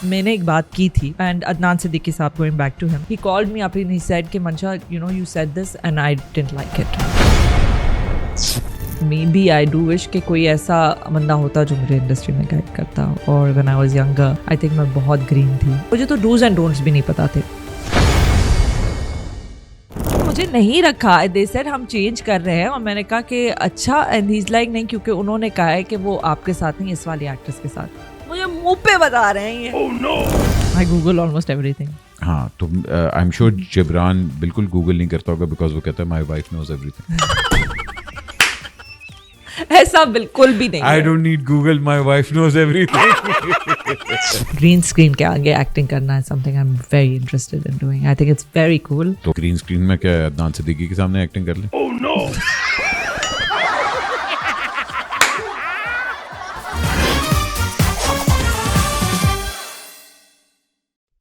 मैंने एक बात की थी एंड अदनान सिद्दीकी साहब, going back to him, he called me up and he said कि Mansha, you know, you said this and I didn't like it. Maybe I do wish कि कोई ऐसा बंदा होता जो मुझे इंडस्ट्री में गाइड करता. और when I was younger I think मैं बहुत ग्रीन थी, मुझे तो डूज एंड डोंट्स भी नहीं पता थे. मुझे नहीं रखा, दे सेड हम चेंज कर रहे हैं और मैंने कहा कि अच्छा, एंड ही इज लाइक नहीं, क्योंकि उन्होंने कहा है कि वो आपके साथ नहीं, इस वाली एक्ट्रेस के साथ. मुझे मुंह पे बता रहे हैं ये. oh, no. I Google almost everything. हाँ, तो आई एम श्योर जिब्रान बिल्कुल गूगल नहीं करता होगा बिकॉज वो कहता है माय वाइफ नोज एवरीथिंग. ऐसा बिल्कुल भी नहीं. I don't need Google, my wife knows everything. Green screen के आगे एक्टिंग करना है something I am very interested in doing. I think it's very cool. तो ग्रीन स्क्रीन में क्या अदनान सिद्दीकी के सामने एक्टिंग कर ले? Oh no.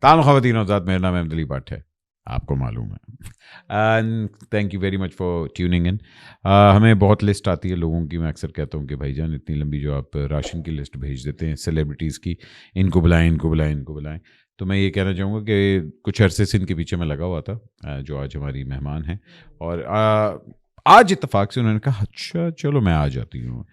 ताम ख़वातीन और ज़ात, मेरा नाम है अहमद भट्ट है, आपको मालूम है. And thank you very much for tuning in. हमें बहुत लिस्ट आती है लोगों की. मैं अक्सर कहता हूँ कि भाईजान इतनी लंबी जो आप राशन की लिस्ट भेज देते हैं सेलिब्रिटीज़ की, इनको बुलाएं, इनको बुलाएं, इनको बुलाएं. तो मैं ये कहना चाहूँगा कि कुछ अरसे से इनके पीछे मैं लगा हुआ था, जो आज हमारी मेहमान हैं. और आज इत्तेफाक से उन्होंने कहा अच्छा चलो मैं आ जाती हूँ.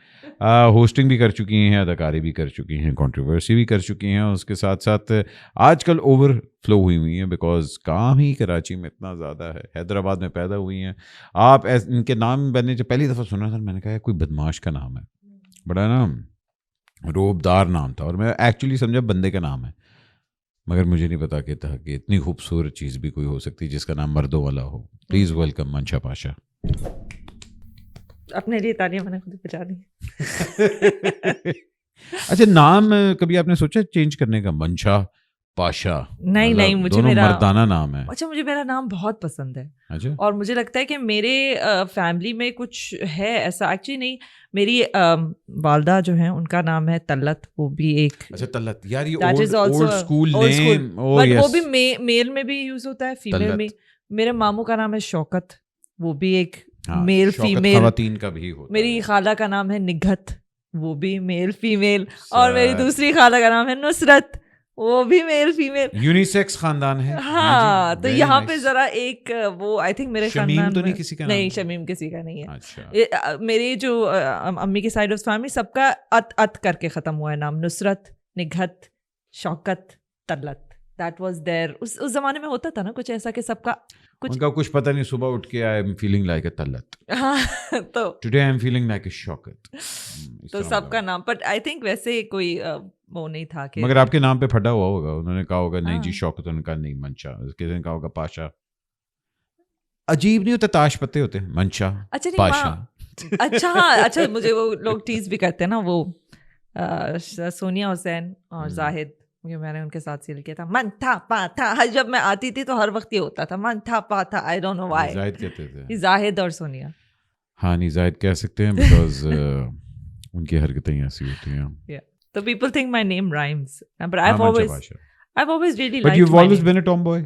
होस्टिंग भी कर चुकी हैं, अदाकारी भी कर चुकी हैं, कंट्रोवर्सी भी कर चुकी हैं, उसके साथ साथ आजकल ओवरफ्लो हुई हैं बिकॉज काम ही कराची में इतना ज़्यादा है. हैदराबाद में पैदा हुई हैं आप. इनके नाम मैंने जब पहली दफ़ा सुना था मैंने कहा कोई बदमाश का नाम है, बड़ा नाम रोबदार नाम था, और मैं एक्चुअली समझा बंदे का नाम है, मगर मुझे नहीं पता था कि इतनी खूबसूरत चीज़ भी कोई हो सकती है जिसका नाम मर्दों वाला हो. प्लीज़ वेलकम मंशा पाशा. अपने लिए तालियां मैंने खुद बजा दी. अच्छा, नाम कभी आपने सोचा चेंज करने का? मंशा पाशा? नहीं नहीं, मुझे मेरा मर्दाना नाम है. अच्छा, मुझे मेरा नाम बहुत पसंद है. अच्छा. और मुझे लगता है कि मेरे फैमिली में कुछ है ऐसा. एक्चुअली नहीं, मेरी वालदा जो है उनका नाम है तल्लत, वो भी एक. अच्छा तल्लत, यार ये ओल्ड स्कूल नेम. बट वो भी मेल में भी यूज होता है, फीमेल में. मेरे मामू का नाम है शौकत, वो भी एक मेल फीमेल. खवातीन का भी होता. मेरी खाला का नाम है निघत, वो भी मेल फीमेल. और मेरी दूसरी खाला का नाम है नुसरत, वो भी मेल फीमेल. यूनिसेक्स खानदान है. हाँ, तो यहाँ पे जरा एक वो आई थिंक मेरे खानदान तो नहीं किसी का नहीं, शमीम किसी का नहीं है. अच्छा. मेरी जो अम्मी की साइड ऑफ फैमिली सबका अत करके खत्म हुआ है नाम. Nusrat, Nighat, Shaukat, Talat. That was there. उस जमाने में होता था ना कुछ ऐसा कि सबका कुछ, उनका कुछ पता नहीं. सुबह उठ के I am feeling like a Talat. हाँ, तो today I am feeling like a Shaukat. तो सबका नाम. बट आई थिंक वैसे कोई वो नहीं था कि. मगर आपके नाम पे फटा हुआ होगा, उन्होंने कहा होगा नहीं जी शौकत, उन्होंने कहा नहीं मंशा, किसी ने कहा होगा पाशा. अजीब नहीं होता? ताश पत्ते होते हैं मंशा. अच्छा नहीं, पाशा. अच्छा हाँ, अच्छा मुझे वो लोग टीज भी करते हैं ना, वो सोनिया हुसैन और जाहिद, मैंने उनके साथ सील किया था. मन था पा था, जब मैं आती थी तो हर वक्त ये होता था, मन था पा था. आई डोंट नो व्हाई. जाहिद कहते थे. जाहिद और सोनिया. हाँ नहीं, जाहिद कह सकते हैं बिकॉज उनकी हरकतें ऐसी होती हैं. So people think my name rhymes, but I've always really liked. But you've always been a tomboy.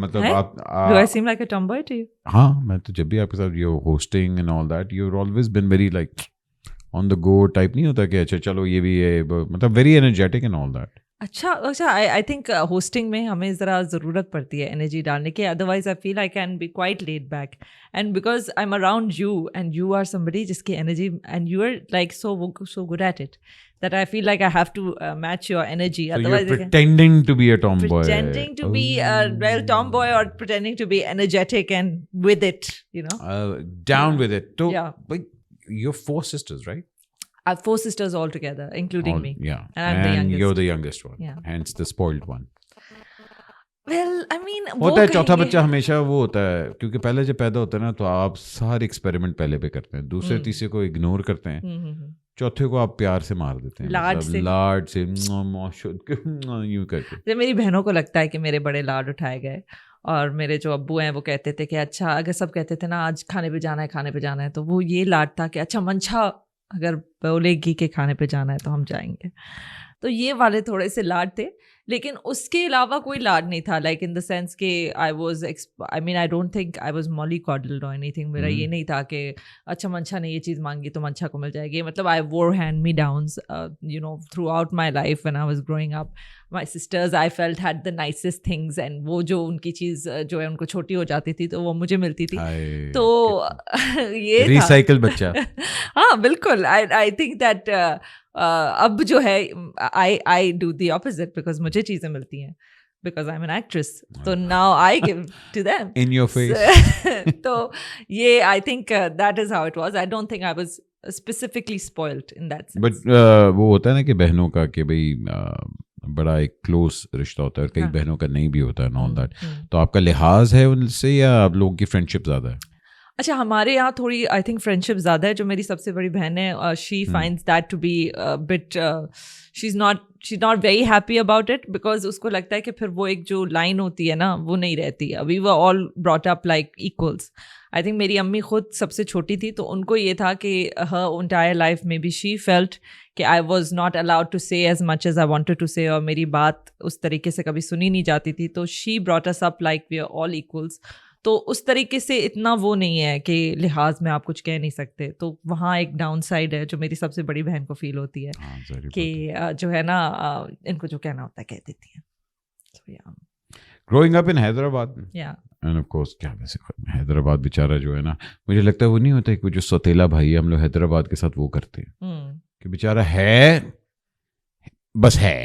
मतलब आप. Do I seem like a tomboy to you? हाँ, मैं तो जब भी आपके साथ your hosting and all that, you've always been very like on the go type. नहीं होता कि अच्छा चलो ये भी है, मतलब very energetic and all that. अच्छा, आई थिंक होस्टिंग में हमें ज़रा ज़रूरत पड़ती है एनर्जी डालने की. Otherwise I feel I can be quite laid back. And because I am around you and you are somebody जिसकी energy, and you are like so good at it that I feel like I have to match your energy. So otherwise you're pretending to be a tomboy. Pretending to be a tomboy, or pretending to be energetic and with it, you know. Down with it. So, yeah. But you're 4 sisters, right? I have 4 sisters all together, including me. Yeah. And I'm the youngest. You're the youngest one. Yeah. Hence the spoiled one. Well, I mean, होता है चौथा बच्चा हमेशा वो होता है, क्योंकि पहले जब पैदा होता है ना तो आप सारे एक्सपेरिमेंट पहले पे करते हैं, दूसरे तीसरे को इग्नोर करते हैं, चौथे को आप प्यार से मार देते हैं, लाड से यूं करके. जब मेरी बहनों को लगता है कि मेरे बड़े लाड उठाए गए, और मेरे जो अब्बू हैं वो कहते थे कि अच्छा, अगर सब कहते थे ना आज खाने पे जाना है, तो वो ये लाड था कि अच्छा मंशा अगर बोलेगी कि खाने पे जाना है तो हम जाएंगे. तो ये वाले थोड़े से लाड थे, लेकिन उसके अलावा कोई लाड नहीं था, लाइक इन द सेंस के I mean I don't think I was mollycoddled और एनीथिंग. मेरा ये नहीं था कि अच्छा मंशा ने ये चीज़ मांगी तो मंशा को मिल जाएगी. मतलब आई वोर hand me downs you know through out my life when I was growing up. My sisters I felt had the nicest things, and वो जो उनकी चीज़ जो है उनको छोटी हो जाती थी तो वो मुझे मिलती थी. तो ये रिसाइकल बच्चा. हाँ बिल्कुल. आई थिंक दैट अब जो है I do the opposite because मुझे चीज़ें मिलती हैं because I am an actress, तो now I give to them in your face. तो ये I think that is how it was. I don't think I was specifically spoiled in that sense. But वो होता है ना कि बहनों का कि भाई बड़ा एक क्लोज रिश्ता होता है, कई बहनों का नहीं भी होता है, ऑल दैट. तो आपका लिहाज है उनसे या आप लोगों की फ्रेंडशिप ज़्यादा है? अच्छा, हमारे यहाँ थोड़ी आई थिंक फ्रेंडशिप ज़्यादा है. जो मेरी सबसे बड़ी बहन है, she finds that to be bit, she is not very happy about it, because उसको लगता है कि फिर वो एक जो लाइन होती है ना वो नहीं रहती. We were all brought up like equals. I think मेरी अम्मी खुद सबसे छोटी थी, तो उनको ये था कि हर एंटायर लाइफ में भी शी फेल्ट कि I was not allowed to say as much as I wanted to say, और मेरी बात उस तरीके से कभी सुनी नहीं जाती थी. तो she brought us up like we are all equals. तो उस तरीके से इतना वो नहीं है कि लिहाज में आप कुछ कह नहीं सकते. तो वहाँ एक डाउन साइड है जो मेरी सबसे बड़ी बहन को फील होती है कि जो है ना इनको जो कहना होता है कह देती है. Growing up in Hyderabad, and of course क्या वैसे हैदराबाद बेचारा जो है ना, मुझे लगता है वो नहीं होता कि जो सौतेला भाई है हम लोग हैदराबाद के साथ वो करते हैं कि बेचारा है बस है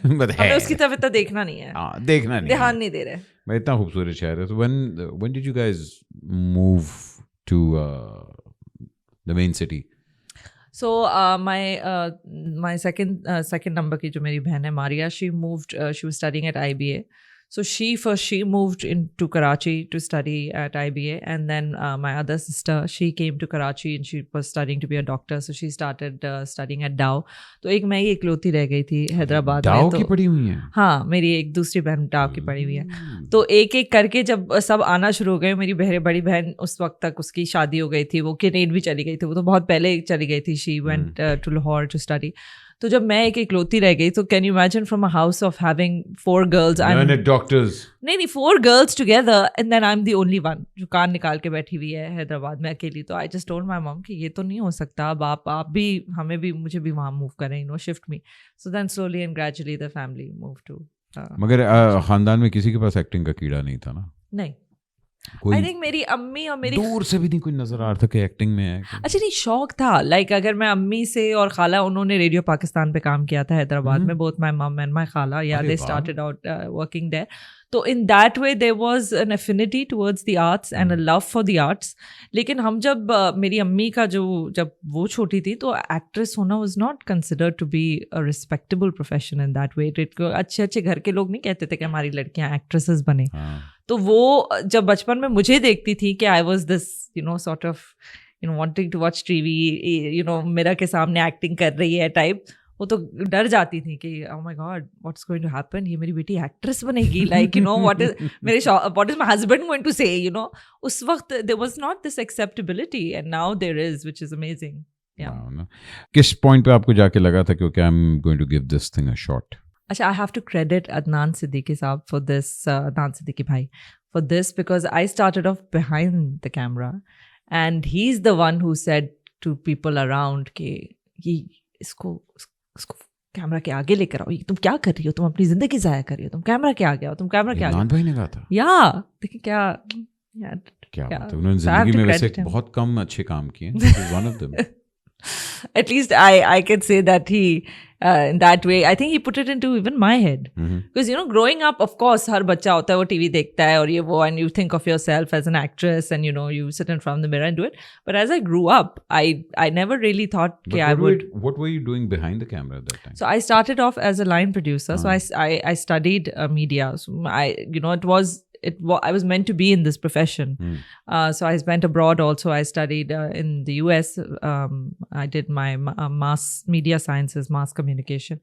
बस है, उसकी तरफ इतना देखना नहीं है. देखना नहीं, ध्यान नहीं दे रहे. मैं इतना खूबसूरत शहर है. So when did you guys move to the main city? So my second number की जो मेरी बहन है Maria, she was studying at IBA. So she moved into Karachi to study at IBA, and then my other sister, she came to Karachi and she was studying to be a doctor. So she started studying at Dow. तो एक मैं ही इकलौती रह गई थी हैदराबाद में. Dow की पढ़ी हुई है? हाँ, मेरी एक दूसरी बहन Dow की पढ़ी हुई है. तो एक एक करके जब सब आना शुरू हो गए, मेरी बड़ी बहन उस वक्त तक उसकी शादी हो गई थी, वो कैनेडा भी चली गई थी, वो तो बहुत पहले चली गई थी. She went to Lahore to study. तो जब मैं एक इकलौती रह गई, तो can you imagine from a house of having 4 girls, doctors, नहीं 4 girls together, and then I am the only one जो कान निकाल के बैठी हुई है हैदराबाद में अकेली. तो I just told my mom कि ये तो नहीं हो सकता, अब आप भी हमें भी मुझे भी वहाँ मूव करें, you know, shift me. So then slowly and gradually the family move too. मगर खानदान में किसी के पास एक्टिंग का कीड़ा नहीं था ना? नहीं. आई थिंक मेरी अम्मी और मेरी दूर से भी नहीं कोई नजर आ रहा था कि एक्टिंग में है. अच्छा नहीं, शौक था. लाइक अगर मैं अम्मी से और खाला, उन्होंने रेडियो पाकिस्तान पे काम किया था हैदराबाद में, both my mum and my khala, yeah they started out working there. तो in that way there was an affinity towards the arts and a love for the arts. लेकिन हम जब मेरी अम्मी का जब वो छोटी थी, तो एक्ट्रेस होना was not considered to be a respectable profession in that way. अच्छे अच्छे घर के लोग नहीं कहते थे कि हमारी लड़कियां एक्ट्रेसेस बने. तो वो जब बचपन में मुझे देखती थी कि I was this you know sort of you know wanting to watch TV, you know mirror के सामने एक्टिंग कर रही है टाइप, वो तो डर जाती थी कि oh my god what's going to happen, ये मेरी बेटी एक्ट्रेस बनेगी, like you know what is my husband going to say, you know. उस वक्त there was not this acceptability, and now there is, which is amazing. किस point पे आपको जाके लगा था कि okay I am going to give this thing a shot? Achha, I have to credit Adnan Siddiqui saab for this, Adnan Siddiqui bhai, for this, because I started off behind the camera, and he's the one who said to people around कि ये इसको camera के आगे लेकर आओ, तुम क्या कर रही हो, तुम अपनी जिंदगी जाया कर रही हो, तुम कैमरा के आगे आओ, तुम कैमरा के आगे. अदनान भाई ने कहा था? या देखिए क्या बात है. उन्होंने जिंदगी में वैसे बहुत कम अच्छे काम किए, one of them. At least I can say that he in that way, I think he put it into even my head. Because you know, growing up, of course, हर बच्चा होता है वो TV देखता है और ये वो, and you think of yourself as an actress, and you know, you sit in front of the mirror and do it. But as I grew up, I never really thought that I would. What were you doing behind the camera at that time? So I started off as a line producer. So I studied media. So you know, I was meant to be in this profession. So I went abroad also. I studied in the US. I did my mass media sciences, mass communication.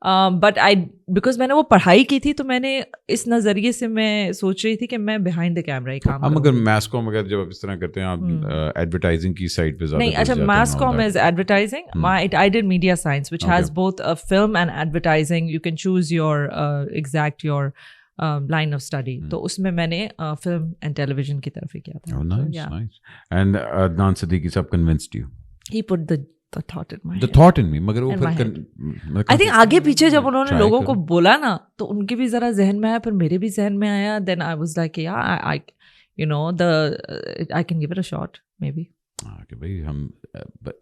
But I because मैंने वो पढ़ाई की थी तो मैंने इस नज़रिए से मैं सोच रही थी कि मैं बिहाइंड द कैमरा ही काम हम अगर करूंगी। मास कॉम अगर जब आप इस तरह करते हैं आप एडवर्टाइजिंग की साइड पे ज़्यादा नहीं, जुड़ अच्छा, जाते हैं mass and all comm that. is advertising. I did media science, which has Okay. both a film and advertising. You can choose your exact your line of study. तो उसमें मैंने film and television की तरफ ही किया था. Oh, So, nice, yeah. nice. And Adnan Siddiqui साहब convinced you. He put the thought in my The head. thought in me, मगर वो In फिर my head. मैं I think आगे पीछे जब उन्होंने try लोगों को करूं। बोला ना तो उनके भी जरा जहन में आया, फिर मेरे भी जहन में आया. Then I was like, yeah, I you know, I can give it a shot, maybe. हाँ कि भाई हम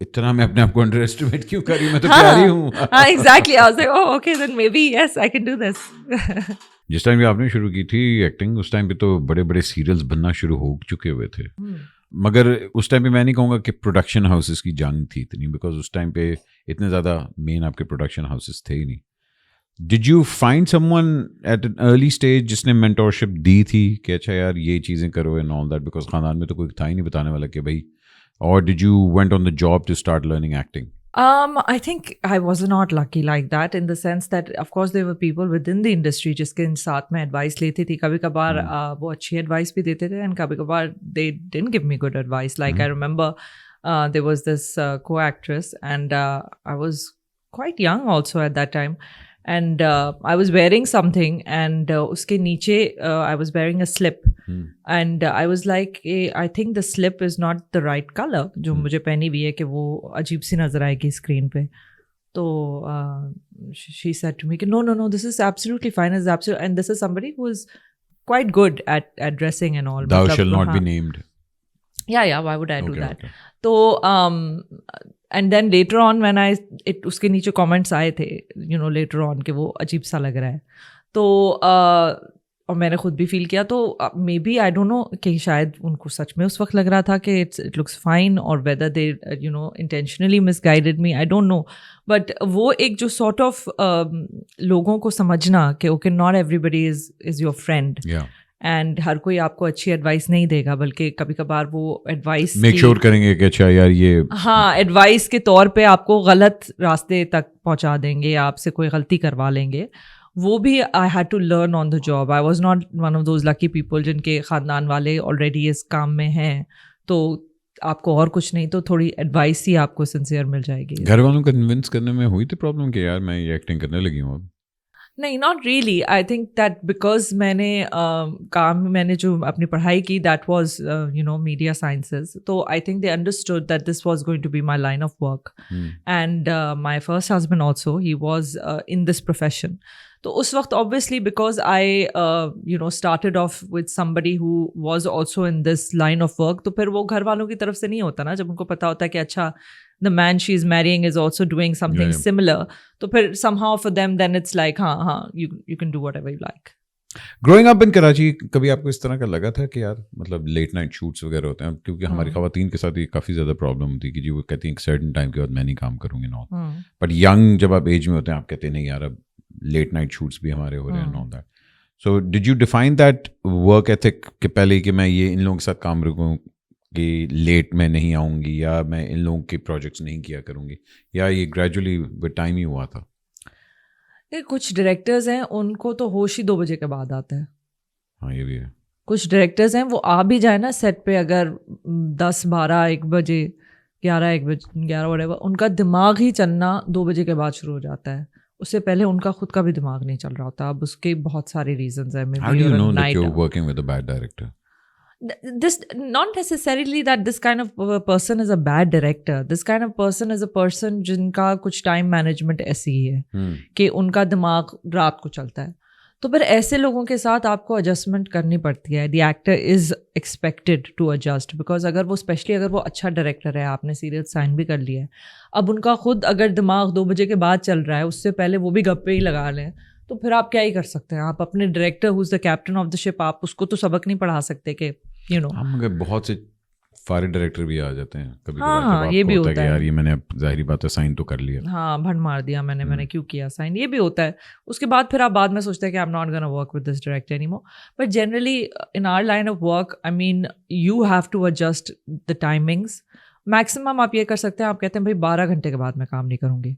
इतना मैं अपने आप को अंडर एस्टिमेट क्यों कर रही हूँ, मैं तो प्यारी हूँ। हाँ, exactly. I was like, oh, okay, then maybe yes, I can do this. जिस टाइम पे आपने शुरू की थी एक्टिंग उस टाइम पे तो बड़े बड़े सीरियल्स बनना शुरू हो चुके हुए थे, मगर उस टाइम पे मैं नहीं कहूँगा कि प्रोडक्शन हाउसेस की जंग थी इतनी, बिकॉज उस टाइम पे इतने ज़्यादा मेन आपके प्रोडक्शन हाउसेस थे ही नहीं. Did you find someone eight an early stage जिसने मेंटोरशिप दी थी कि अच्छा यार ये चीज़ें करो एंड ऑल दैट, बिकॉज ख़ानदान में तो कोई था ही नहीं बताने वाला कि भाई, और did you went on the job to start learning acting? I think I was not lucky like that in the sense that of course there were people within the industry जिसके साथ में advice लेती थी. कभी कभार वो अच्छी advice भी देते थे and कभी कभार they didn't give me good advice. Like I remember there was this co-actress and I was quite young also at that time and I was wearing something and उसके नीचे I was wearing a slip and I was like I think the slip is not the right color जो मुझे पहनी हुई है कि वो अजीब सी नज़र आएगी स्क्रीन पे. तो she said to me कि no this is absolutely fine, is absolutely, and this is somebody who is quite good at dressing and all. Thou मतलब, shall not हाँ. be named. Yeah, why would I do that? Okay. तो and then later on when उसके नीचे comments आए थे, you know, later on कि वो अजीब सा लग रहा है. तो और मैंने खुद भी फील किया, तो maybe I don't know कि शायद उनको सच में उस वक्त लग रहा था कि इट लुक्स फाइन और whether they you know intentionally misguided me, I don't know. But वो एक जो सॉर्ट ऑफ लोगों को समझना कि okay not everybody is your friend and हर कोई आपको अच्छी एडवाइस नहीं देगा, बल्कि कभी कभार वो एडवाइस मेक श्योर करेंगे कि अच्छा यार ये, हाँ, एडवाइस के तौर पे आपको गलत रास्ते तक पहुंचा देंगे, आपसे कोई गलती करवा लेंगे. वो भी I had to learn on the job. I was not one of those lucky people जिनके ख़ानदान वाले ऑलरेडी इस काम में हैं, तो आपको और कुछ नहीं तो थोड़ी एडवाइस ही आपको सिंसियर मिल जाएगी. घर वालों को कन्विंस करने में हुई थी प्रॉब्लम कि यार मैं ये एक्टिंग करने लगी हूँ अब? नहीं, not really. I think that because मैंने जो अपनी पढ़ाई की that was you know media sciences, तो I think they understood that this was going to be my line of work. And my first husband also he was in this profession. तो उस वक्त obviously because I you know started off with somebody who was also in this line of work, तो फिर वो घर वालों की तरफ से नहीं होता ना, जब उनको पता होता है कि अच्छा the man she is marrying is also doing something similar, तो फिर somehow for them then it's like हाँ you can do whatever you like. Growing up in Karachi, कभी आपको इस तरह का लगा था कि यार मतलब लेट नाइट शूट्स वगैरह होते हैं, क्योंकि हमारी खवातीन के साथ ये काफ़ी ज़्यादा प्रॉब्लम होती है कि जी वो कहती हैं एक सर्टन टाइम के बाद मैं नहीं काम करूँगी ना, बट यंग जब आप एज में होते हैं आप कहते हैं नहीं यार अब लेट नाइट शूट्स भी हमारे हो रहे हैं all that. So did you define that work ethic के पहले कि मैं ये इन लोगों के साथ काम रखूँ कि लेट में नहीं आऊँगी या मैं इन लोगों के प्रोजेक्ट्स नहीं किया करूँगी, या ये ग्रेजुअली विद टाइम ही हुआ था? कुछ डायरेक्टर्स हैं उनको तो होश ही 2 बजे के बाद आता है. हाँ ये भी है. कुछ डायरेक्टर्स हैं वो आ भी जाए ना सेट पे अगर 10, 12, 1 बजे 11 whatever, उनका दिमाग ही चलना 2 बजे के बाद शुरू हो जाता है. उससे पहले उनका खुद का भी दिमाग नहीं चल रहा होता. अब उसके बहुत सारे रीजंस हैं. How do you know that you're working with a bad director? This not necessarily that this kind of person is a bad director. This kind of person is a person जिनका कुछ time management ऐसी ही है कि उनका दिमाग रात को चलता है. तो फिर ऐसे लोगों के साथ आपको एडजस्टमेंट करनी पड़ती है. The actor is expected to adjust, because अगर वो स्पेशली अगर वो अच्छा डायरेक्टर है, आपने सीरियल साइन भी कर लिया है, अब उनका खुद अगर दिमाग 2 बजे के बाद चल रहा है, उससे पहले वो भी गप्पे ही लगा लें, तो फिर आप क्या ही कर सकते हैं. आप अपने director who is the captain of the ship, आप उसको तो सबक नहीं पढ़ा सकते कि यू नो. मगर बहुत से फारे डायरेक्टर भी आ जाते हैं कभी. हाँ, ये भी होता है यार ये मैंने जाहिर बात है साइन तो कर लिया, हाँ भंड मार दिया मैंने क्यों किया साइन, ये भी होता है. उसके बाद फिर आप बाद में सोचते हैं कि I am not gonna work with this director anymore. But generally in our line of work, I mean you have to adjust the timings. Maximum आप ये कर सकते हैं, आप कहते हैं भाई 12 घंटे के बाद मैं काम नहीं करूँगी,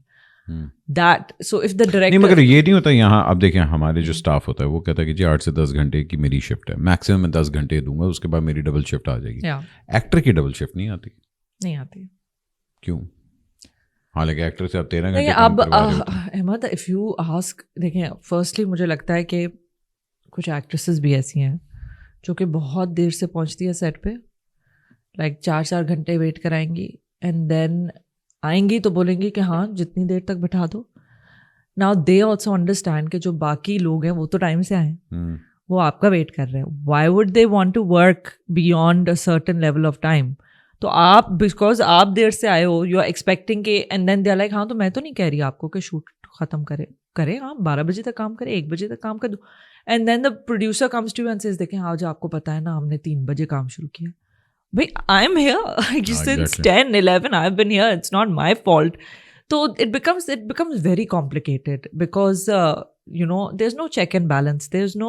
दैट सो इफ द नहीं, डायरेक्टर मगर ये नहीं होता यहाँ. अब देखें हमारे जो स्टाफ होता है वो कहता है कि जी 8 से 10 घंटे की मेरी शिफ्ट है, मैक्सिमम मैं 10 घंटे दूंगा, उसके बाद मेरी डबल शिफ्ट आ जाएगी. एक्टर की डबल शिफ्ट नहीं आती. क्यों? हालांकि एक्टर से आप 13 घंटे काम करवा रहे हो. अहमद इफ यू आस्क, देखें फर्स्टली मुझे लगता है कि कुछ एक्ट्रेसेस भी ऐसी हैं जो कि बहुत देर से पहुंचती है सेट पे, लाइक 4-4 घंटे वेट कराएंगी एंड देन आएंगी तो बोलेंगी कि हाँ जितनी देर तक बिठा दो. नाउ दे ऑल्सो अंडरस्टैंड कि जो बाकी लोग हैं वो तो टाइम से आए, वो आपका वेट कर रहे हैं. Why would they want to work beyond a certain level of time? तो आप बिकॉज आप देर से आए हो, यू आर एक्सपेक्टिंग के and then they are like हाँ तो मैं तो नहीं कह रही आपको कि शूट खत्म करे हाँ 12 बजे तक काम करे, 1 बजे तक काम कर दो. And then the producer comes to you and says देखें हाँ जो आपको पता है ना हमने 3 बजे काम शुरू किया. भाई I am here since 10-11 I have been here, it's not my fault. So it becomes very complicated because there's no check and balance, there's no,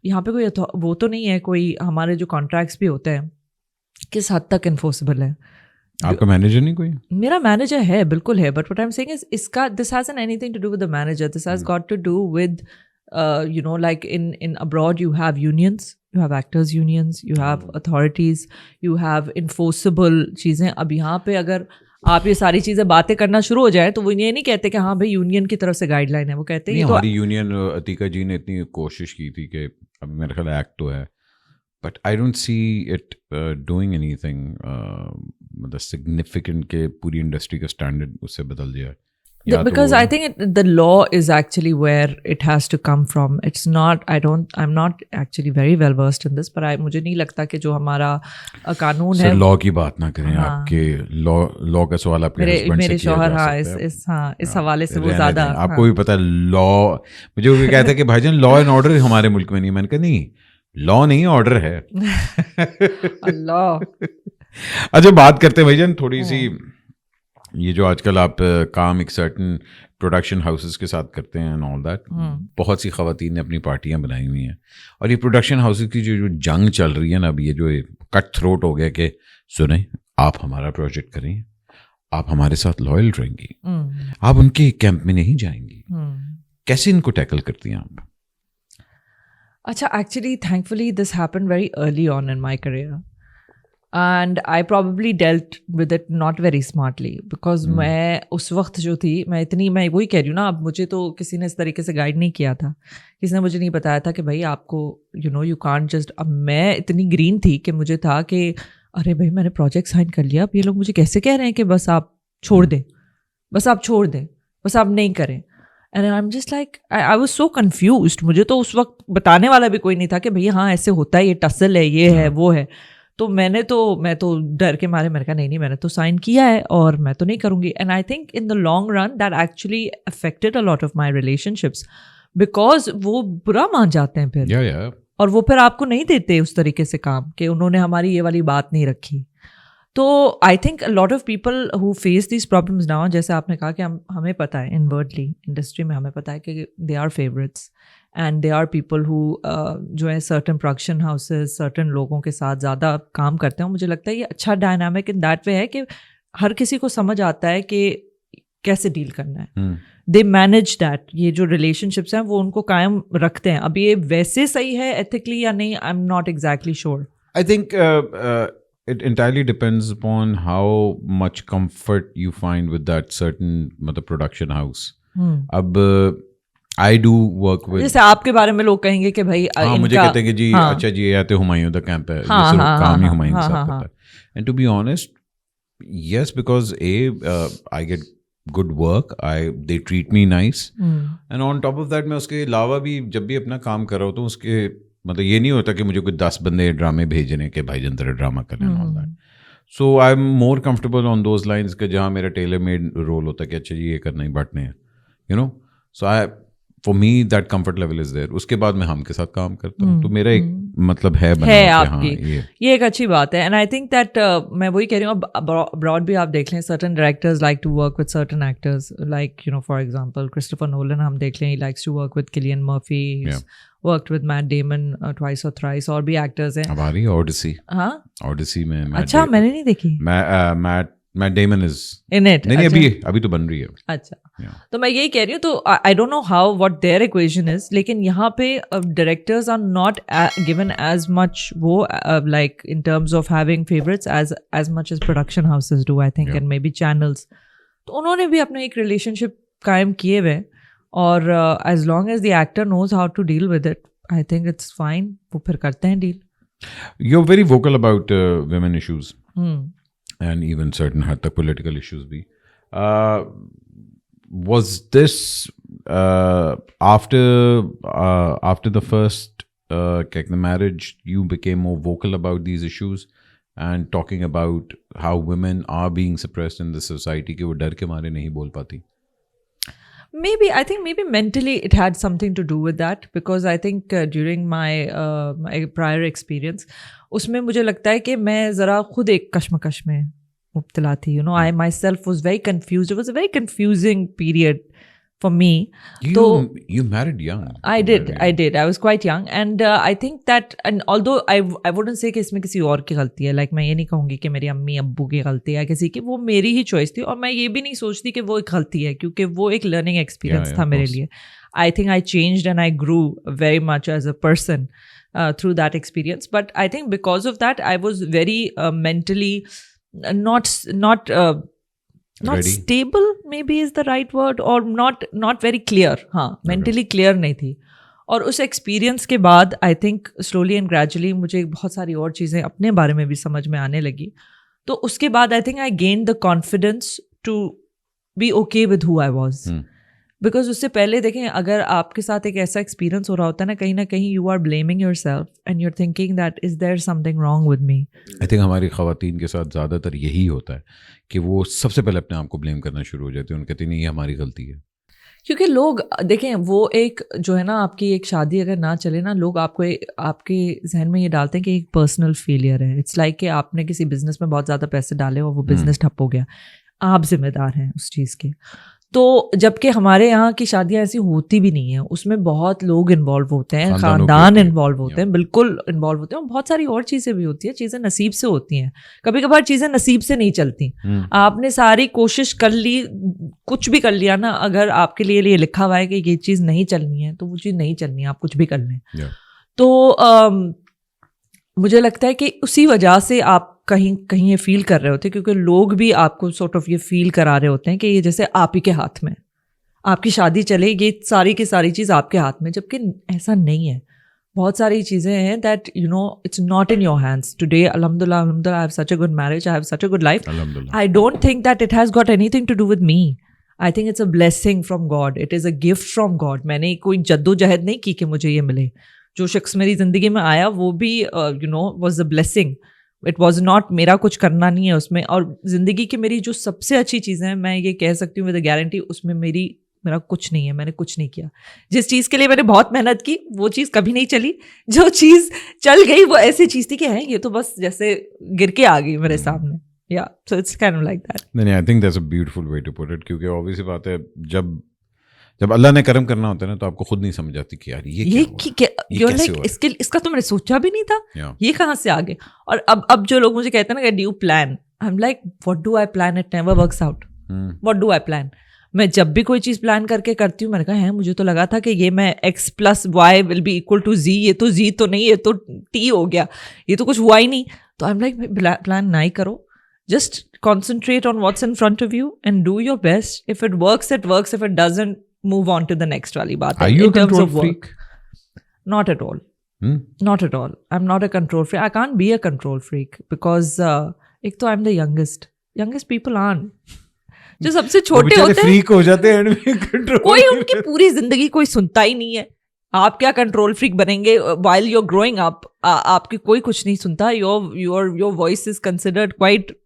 यहाँ पे कोई वो तो नहीं है कोई, हमारे जो कॉन्ट्रैक्ट्स भी होते हैं किस हद तक इन्फोर्सेबल है. आपका मैनेजर नहीं कोई? मेरा मैनेजर है, बिल्कुल है, but what I am saying is इसका this hasn't anything to do with the manager, this has got to do with like in abroad you have unions, you have actors unions, you have authorities, you have enforceable चीज़ें. अब यहाँ पे अगर आप ये सारी चीज़ें बातें करना शुरू हो जाए तो वो ये नहीं कहते कि हाँ भाई यूनियन की तरफ से गाइडलाइन है, वो कहते हैं हमारी यूनियन, अतीका जी ने इतनी कोशिश की थी कि अब मेरे ख्याल एक्ट तो है, but I don't see it doing anything मतलब सिग्निफिकेंट के पूरी इंडस्ट्री का स्टैंडर्ड उससे बदल जाए. Because I think the law is actually where it has to come from. It's not, I'm not actually very well versed in this, but मुझे नहीं लगता कि जो हमारा कानून है. लॉ की बात ना करें. आपके लॉ का सवाल आपके हस्बैंड से किया जा सकता है. इस हवाले से वो ज़्यादा आपको भी पता है लॉ. मुझे वो कहता है कि भाईजान लॉ एंड ऑर्डर हमारे मुल्क में नहीं. मैंने कहा नहीं, लॉ नहीं ऑर्डर है. अल्लाह. अच्छा बात करते हैं भाईजान थोड़ी सी, ये जो आजकल आप काम एक सर्टन प्रोडक्शन हाउसेस के साथ करते हैं एंड ऑल दैट, बहुत सी ख़वातीन ने अपनी पार्टियां बनाई हुई हैं, और ये प्रोडक्शन हाउसेस की जो जंग चल रही है ना, अब ये जो कट थ्रोट हो गया कि सुने आप हमारा प्रोजेक्ट करें, आप हमारे साथ लॉयल रहेंगी, आप उनके कैंप में नहीं जाएंगी. कैसे इनको टैकल करती हैं आप? अच्छा, actually thankfully this happened very early on in my career and I probably dealt with it not very smartly because मैं उस वक्त जो थी, मैं वही कह रही हूँ ना, अब मुझे तो किसी ने इस तरीके से गाइड नहीं किया था, किसी ने मुझे नहीं बताया था कि भाई आपको you can't just. अब मैं इतनी ग्रीन थी कि मुझे था कि अरे भाई मैंने प्रोजेक्ट साइन कर लिया, अब ये लोग मुझे कैसे कह रहे हैं कि बस आप छोड़ दें, बस आप नहीं करें. And I am just like I was so confused. मुझे तो उस वक्त बताने वाला भी कोई नहीं था कि भैया हाँ ऐसे होता है, ये टसल है, ये है, वो है. तो मैं तो डर के मारे मैंने कहा नहीं मैंने तो साइन किया है और मैं तो नहीं करूँगी. And I think in the long run that actually affected a lot of my relationships because वो बुरा मान जाते हैं फिर. और वो फिर आपको नहीं देते उस तरीके से काम कि उन्होंने हमारी ये वाली बात नहीं रखी. तो I think lot of people who face this problems now, जैसे आपने कहा कि हमें पता है इनवर्टली इंडस्ट्री में हमें पता है कि they are favourites and they are people who जो है सर्टन प्रोडक्शन हाउसेस सर्टन लोगों के साथ ज़्यादा काम करते हैं. मुझे लगता है ये अच्छा डायनामिक इन दैट वे है कि हर किसी को समझ आता है कि कैसे डील करना है. They manage that. ये जो रिलेशनशिप्स हैं वो उनको कायम रखते हैं. अब ये वैसे सही है एथिकली या नहीं, आई am not exactly sure. I think it entirely depends upon how much comfort you find with that certain मतलब production house. अब I do work with, जैसे आपके बारे में लोग कहेंगे कि भाई हाँ मुझे कहते हैं कि जी अच्छा जी ये आते हुमायूं द कैंप है, ये सिर्फ काम ही हुमायूं के साथ करता है. And to be honest, yes, because I get good work, they treat me nice, and on top of that मैं उसके अलावा भी जब भी अपना काम कर रहा हूँ तो उसके मतलब ये नहीं होता कि मुझे कोई 10 बंदे ड्रामे भेजने के भाई जंतर ड्रामा करने all that. So I am more comfortable on those lines के जहाँ मेरा टेलर मेड रोल होता है कि अच्छा जी ये करना ही बांटने हैं, so I for me that comfort level is there. उसके बाद मैं हम के साथ काम करता हूँ, तो मेरा एक मतलब है आपकी ये एक अच्छी बात है. एंड आई थिंक दैट मैं वही कह रही हूँ, अब्रॉड भी आप देख लें certain directors like to work with certain actors, like for example Christopher Nolan हम देख लें, he likes to work with Cillian Murphy, worked with Matt Damon twice or thrice. और भी एक्टर्स हैं. हमारी ऑडिसी, हाँ ऑडिसी में अच्छा मैंने नहीं देखी. Matt Matt Damon is in it. नहीं अभी तो बन रही है. अच्छा, तो मैं यही कह रही हूँ. तो I don't know how what their equation is, लेकिन यहाँ पे directors are not given as much वो like in terms of having favourites as much as production houses do, I think, and maybe channels. तो उन्होंने भी अपना एक relationship कायम किए हुए, और as long as the actor knows how to deal with it, I think it's fine. वो फिर करते हैं deal. You're very vocal about women issues and even certain हद तक political issues भी. Was this after the first marriage you became more vocal about these issues and talking about how women are being suppressed in the society कि वो डर के मारे नहीं बोल पाती? Maybe, I think maybe mentally it had something to do with that, because I think during my prior experience, उसमें मुझे लगता है कि मैं ज़रा खुद एक कश्मकश में मुब्तला थी. You know, I myself was very confused. It was a very confusing period for me. You married young. I did. I was quite young, and I think that, and although I wouldn't say कि इसमें किसी और की गलती है, like मैं ये नहीं कहूँगी कि मेरी अम्मी अब्बू की गलती है किसी की, वो मेरी ही चॉइस थी, और मैं ये भी नहीं सोचती कि वो एक गलती है, क्योंकि वो एक लर्निंग एक्सपीरियंस था मेरे लिए. I think I changed and I grew very much as a person through that experience. But I think because of that, I was very mentally not Ready? Stable maybe is the right word, or not very clear. हाँ, mentally clear नहीं थी. और उस experience के बाद I think slowly and gradually मुझे बहुत सारी और चीज़ें अपने बारे में भी समझ में आने लगी. तो उसके बाद I think I gain the confidence to be okay with who I was. Because उससे पहले देखें, अगर आपके साथ एक ऐसा एक्सपीरियंस हो रहा होता है ना कहीं you are blaming yourself and you are thinking that is there something wrong with me. I think हमारी ख़वातीन के साथ ज़्यादातर यही होता है कि वो सबसे पहले अपने आप को ब्लेम करना शुरू हो जाती है. उनके कहते नहीं, ये हमारी गलती है. क्योंकि लोग देखें, वो एक जो है ना, आपकी एक शादी अगर ना चले ना, लोग आपके जहन में ये डालते हैं कि एक पर्सनल फेलियर है. इट्स लाइक कि आपने किसी बिजनेस में बहुत ज़्यादा पैसे डाले और वो बिजनेस ठप हो गया, आप जिम्मेदार हैं उस चीज़ के. तो जबकि हमारे यहाँ की शादियाँ ऐसी होती भी नहीं है, उसमें बहुत लोग इन्वॉल्व होते हैं, ख़ानदान इन्वॉल्व होते हैं, बिल्कुल इन्वॉल्व होते हैं. और बहुत सारी और चीज़ें भी होती हैं, चीज़ें नसीब से होती हैं. कभी कभार चीज़ें नसीब से नहीं चलती. आपने सारी कोशिश कर ली, कुछ भी कर लिया ना, अगर आपके लिए लिखा हुआ है कि ये चीज़ नहीं चलनी है, तो वो चीज़ नहीं चलनी है, आप कुछ भी कर लें. तो मुझे लगता है कि उसी वजह से आप कहीं ये फील कर रहे होते हैं, क्योंकि लोग भी आपको सॉर्ट ऑफ ये फील करा रहे होते हैं कि ये जैसे आप ही के हाथ में, आपकी शादी चले, ये सारी की सारी चीज़ आपके हाथ में, जबकि ऐसा नहीं है. बहुत सारी चीज़ें हैं that you know it's not in your hands. Today अल्हम्दुलिल्लाह I have such a good marriage, I have such a good life. I don't think that it has got anything to do with me. I think it's a blessing from God. It is a gift from God. मैंने कोई जद्दोजहद नहीं की कि मुझे ये मिले. जो शख्स मेरी ज़िंदगी में आया वो भी you know was a blessing. It was not, मेरा कुछ करना नहीं है उसमें. और ज़िंदगी की मेरी जो सबसे अच्छी चीज़ें हैं, मैं ये कह सकती हूँ विद गारंटी, उसमें मेरा कुछ नहीं है. मैंने कुछ नहीं किया. जिस चीज़ के लिए मैंने बहुत मेहनत की वो चीज़ कभी नहीं चली. जो चीज़ चल गई वो ऐसी चीज़ थी कि है ये तो बस जैसे गिर के आ गई मेरे सामने. Yeah so it's kind of like that. नहीं, I think that's a beautiful way to put it. क्योंकि ऑब्वियसली बात है, जब अल्लाह ने करम करना होता है ना, तो आपको खुद नहीं समझ आती कि यार ये क्या इसका तो मैंने सोचा भी नहीं था, ये कहाँ से आ गए. और अब जो लोग मुझे कहते हैं ना, do plan, I am like what do I plan, it never works out. What do I plan? मैं जब भी कोई चीज़ प्लान करके करती हूँ, मैंने कहा है मुझे तो लगा था कि ये मैं x+y will be equal to z, ये तो z तो नहीं, ये तो t हो गया, ये तो कुछ हुआ ही नहीं. तो आई एम लाइक प्लान ना ही करो. Just concentrate on what's in front of you and do your best. If it works, it works. If it doesn't, move on to the next wali baat. Are you a control freak? Not at all. Not at all. I'm not a control freak. I can't be a control freak because एक तो I'm the youngest. Youngest people aren't. जो सबसे छोटे होते हैं freak हो जाते हैं. कोई उनकी पूरी जिंदगी कोई सुनता ही नहीं है. आप क्या कंट्रोल फ्रीक बनेंगे while you're growing up? आपकी कोई कुछ नहीं सुनता. Your voice is considered quite,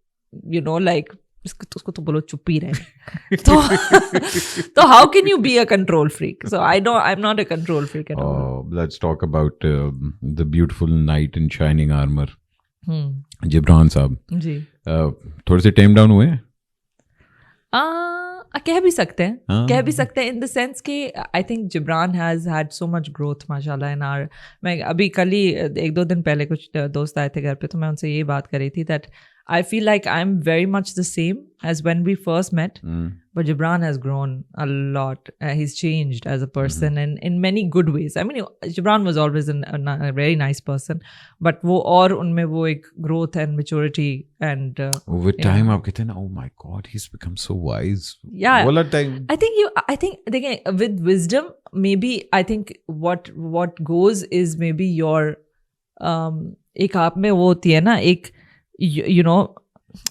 you know, like उसको तो बोलो चुप ही रहे. तो how can you be a control freak? So I'm not a control freak at all. Let's talk about the beautiful knight in shining armor. Jibran साहब जी थोड़े से टेम down हुए. कह भी सकते हैं इन द सेंस कि I think Jibran has had so much growth माशाल्लाह इन आवर. मैं अभी कल ही 1-2 दिन पहले कुछ दोस्त आए थे घर पे, तो मैं उनसे ये बात कर रही थी that I feel like I'm very much the same as when we first met. Mm. But Gibran has grown a lot. He's changed as a person and in many good ways. I mean, Gibran was always a very nice person. But वो और उनमें वो एक growth and maturity and With time आप कहते हैं ना, oh my God, he's become so wise. Yeah. वो लगता है. I think देखिए with wisdom, maybe I think what goes is maybe your एक आप में वो होती है ना एक you know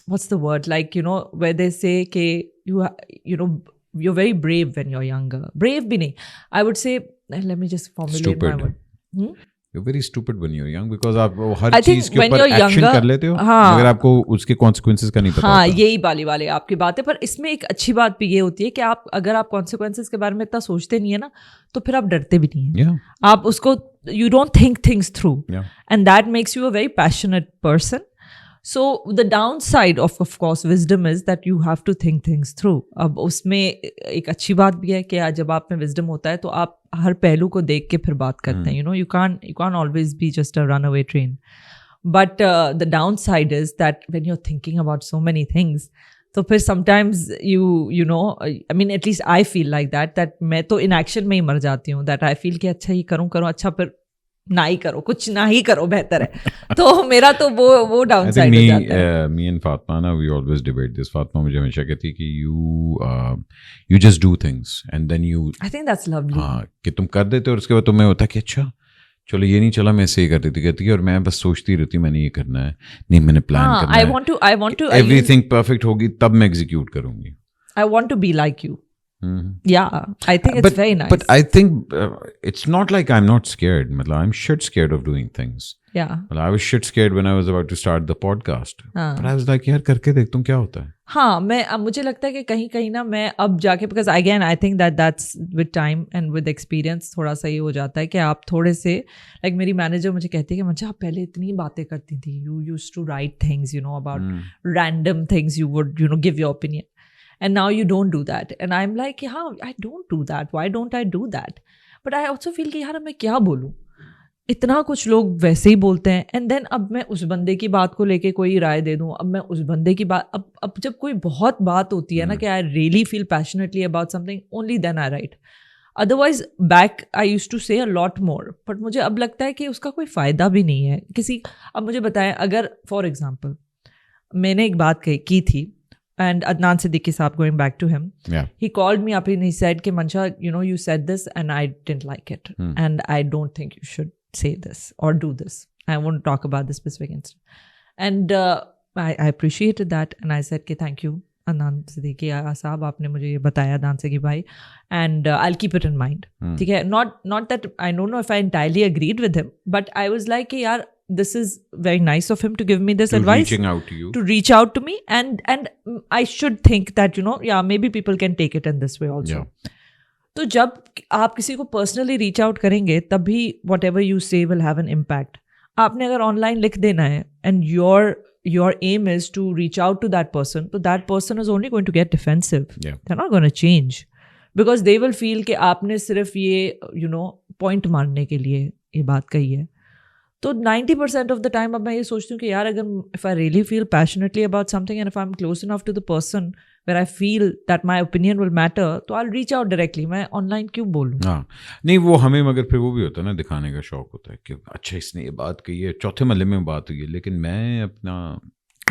what's the word, like, you know, where they say ke you know you're very brave when you're younger. Brave bhi nahi, I would say, let me just formulate Stupid. my word. You're very stupid when you're young because आप हर I think चीज के when ऊपर you're action younger, कर लेते हो, हाँ, मगर आपको उसके consequences का नहीं पता हाँ, होता. यही वाली आपकी बात है. पर इसमें एक अच्छी बात भी ये होती है कि आप अगर आप consequences के बारे में इतना सोचते नहीं है ना, तो फिर आप डरते भी नहीं है. Yeah. आप उसको you don't think things through. Yeah. And that makes you a very passionate person. So the downside of course wisdom is that you have to think things through. अब उसमें एक अच्छी बात भी है कि जब आप में wisdom होता है तो आप हर पहलू को देख के फिर बात करते हैं. You know, you can't always be just a runaway train. But the downside is that when you're thinking about so many things, तो फिर sometimes you know, I mean at least I feel like that मैं तो inaction में ही मर जाती हूँ. That I feel कि अच्छा ये करूँ अच्छा फिर ना ही करो, कुछ ना ही करो बेहतर है. तो मेरा तो वो डाउन साइड हो जाता है. Me and Fatma ना, we always debate this. Fatma मुझे हमेशा कहती है कि you just do things and then you. I think that's lovely. हाँ, कि तुम कर देते हो और उसके बाद तुम्हें होता है कि अच्छा चलो ये नहीं चला, मैं ऐसे ही कर देती कहती है, और मैं बस सोचती रहती मैंने ये करना है, नहीं मैंने प्लान करना है. I want to everything perfect होगी तब मैं execute करूँगी. I want to be like you. Yeah, I think it's very nice. But I think it's not like I'm not scared. I'm shit scared of doing things. Yeah. I was shit scared when I was about to start the podcast. But I was like, यार करके देखता हूँ क्या होता है. हाँ, मुझे लगता है कि कहीं ना मैं अब जाके, because again I think that's with time and with experience थोड़ा सा ये हो जाता है कि आप थोड़े से, like मेरी मैनेजर मुझे कहती है कि मंचा आप पहले इतनी बातें करती थी, you used to write things, you know, about random things, you would, you know, give your opinion. And now you don't do that. And I'm like, yeah, I don't do that. Why don't I do that? But I also feel कि यार मैं क्या बोलूँ, इतना कुछ लोग वैसे ही बोलते हैं. And then अब मैं उस बंदे की बात को लेके कोई राय दे दूँ, अब मैं उस बंदे की बात, अब जब कोई बहुत बात होती है ना कि I really feel passionately about something, only then I write. Otherwise back I used to say a lot more. But मुझे अब लगता है कि उसका कोई फ़ायदा भी नहीं है किसी. अब मुझे बताएं, अगर for example मैंने एक बात की थी, and Adnan Siddiqui saab, going back to him, he called me up and he said कि Mancha, you know, you said this and I didn't like it, and I don't think you should say this or do this. I won't talk about the specific incident. And I appreciated that, and I said कि thank you Adnan Siddiqui साहब, आपने मुझे ये बताया Adnan Siddiqui भाई, and I'll keep it in mind. ठीक है, not that I don't know if I entirely agreed with him, but I was like कि यार this is very nice of him to give me this advice, reaching out to you, to reach out to me, and I should think that, you know, yeah, maybe people can take it in this way also. तो जब आप किसी को personally reach out करेंगे तभी whatever you say will have an impact. आपने अगर online लिख देना है and your aim is to reach out to that person, so that person is only going to get defensive. They're not going to change because they will feel कि आपने सिर्फ ये, you know, point मारने के लिए ये बात कही है. तो 90% of the time अब मैं ये सोचती हूँ कि यार अगर if I really feel passionately about something and if I'm close enough to the person where I feel that my opinion will matter, तो I'll reach out directly. मैं online क्यों बोलूँ? हाँ, नहीं वो हमें, मगर फिर वो भी होता है ना, दिखाने का शौक होता है कि अच्छा इसने ये बात कही है, चौथे महल्ले में बात हुई है, लेकिन मैं अपना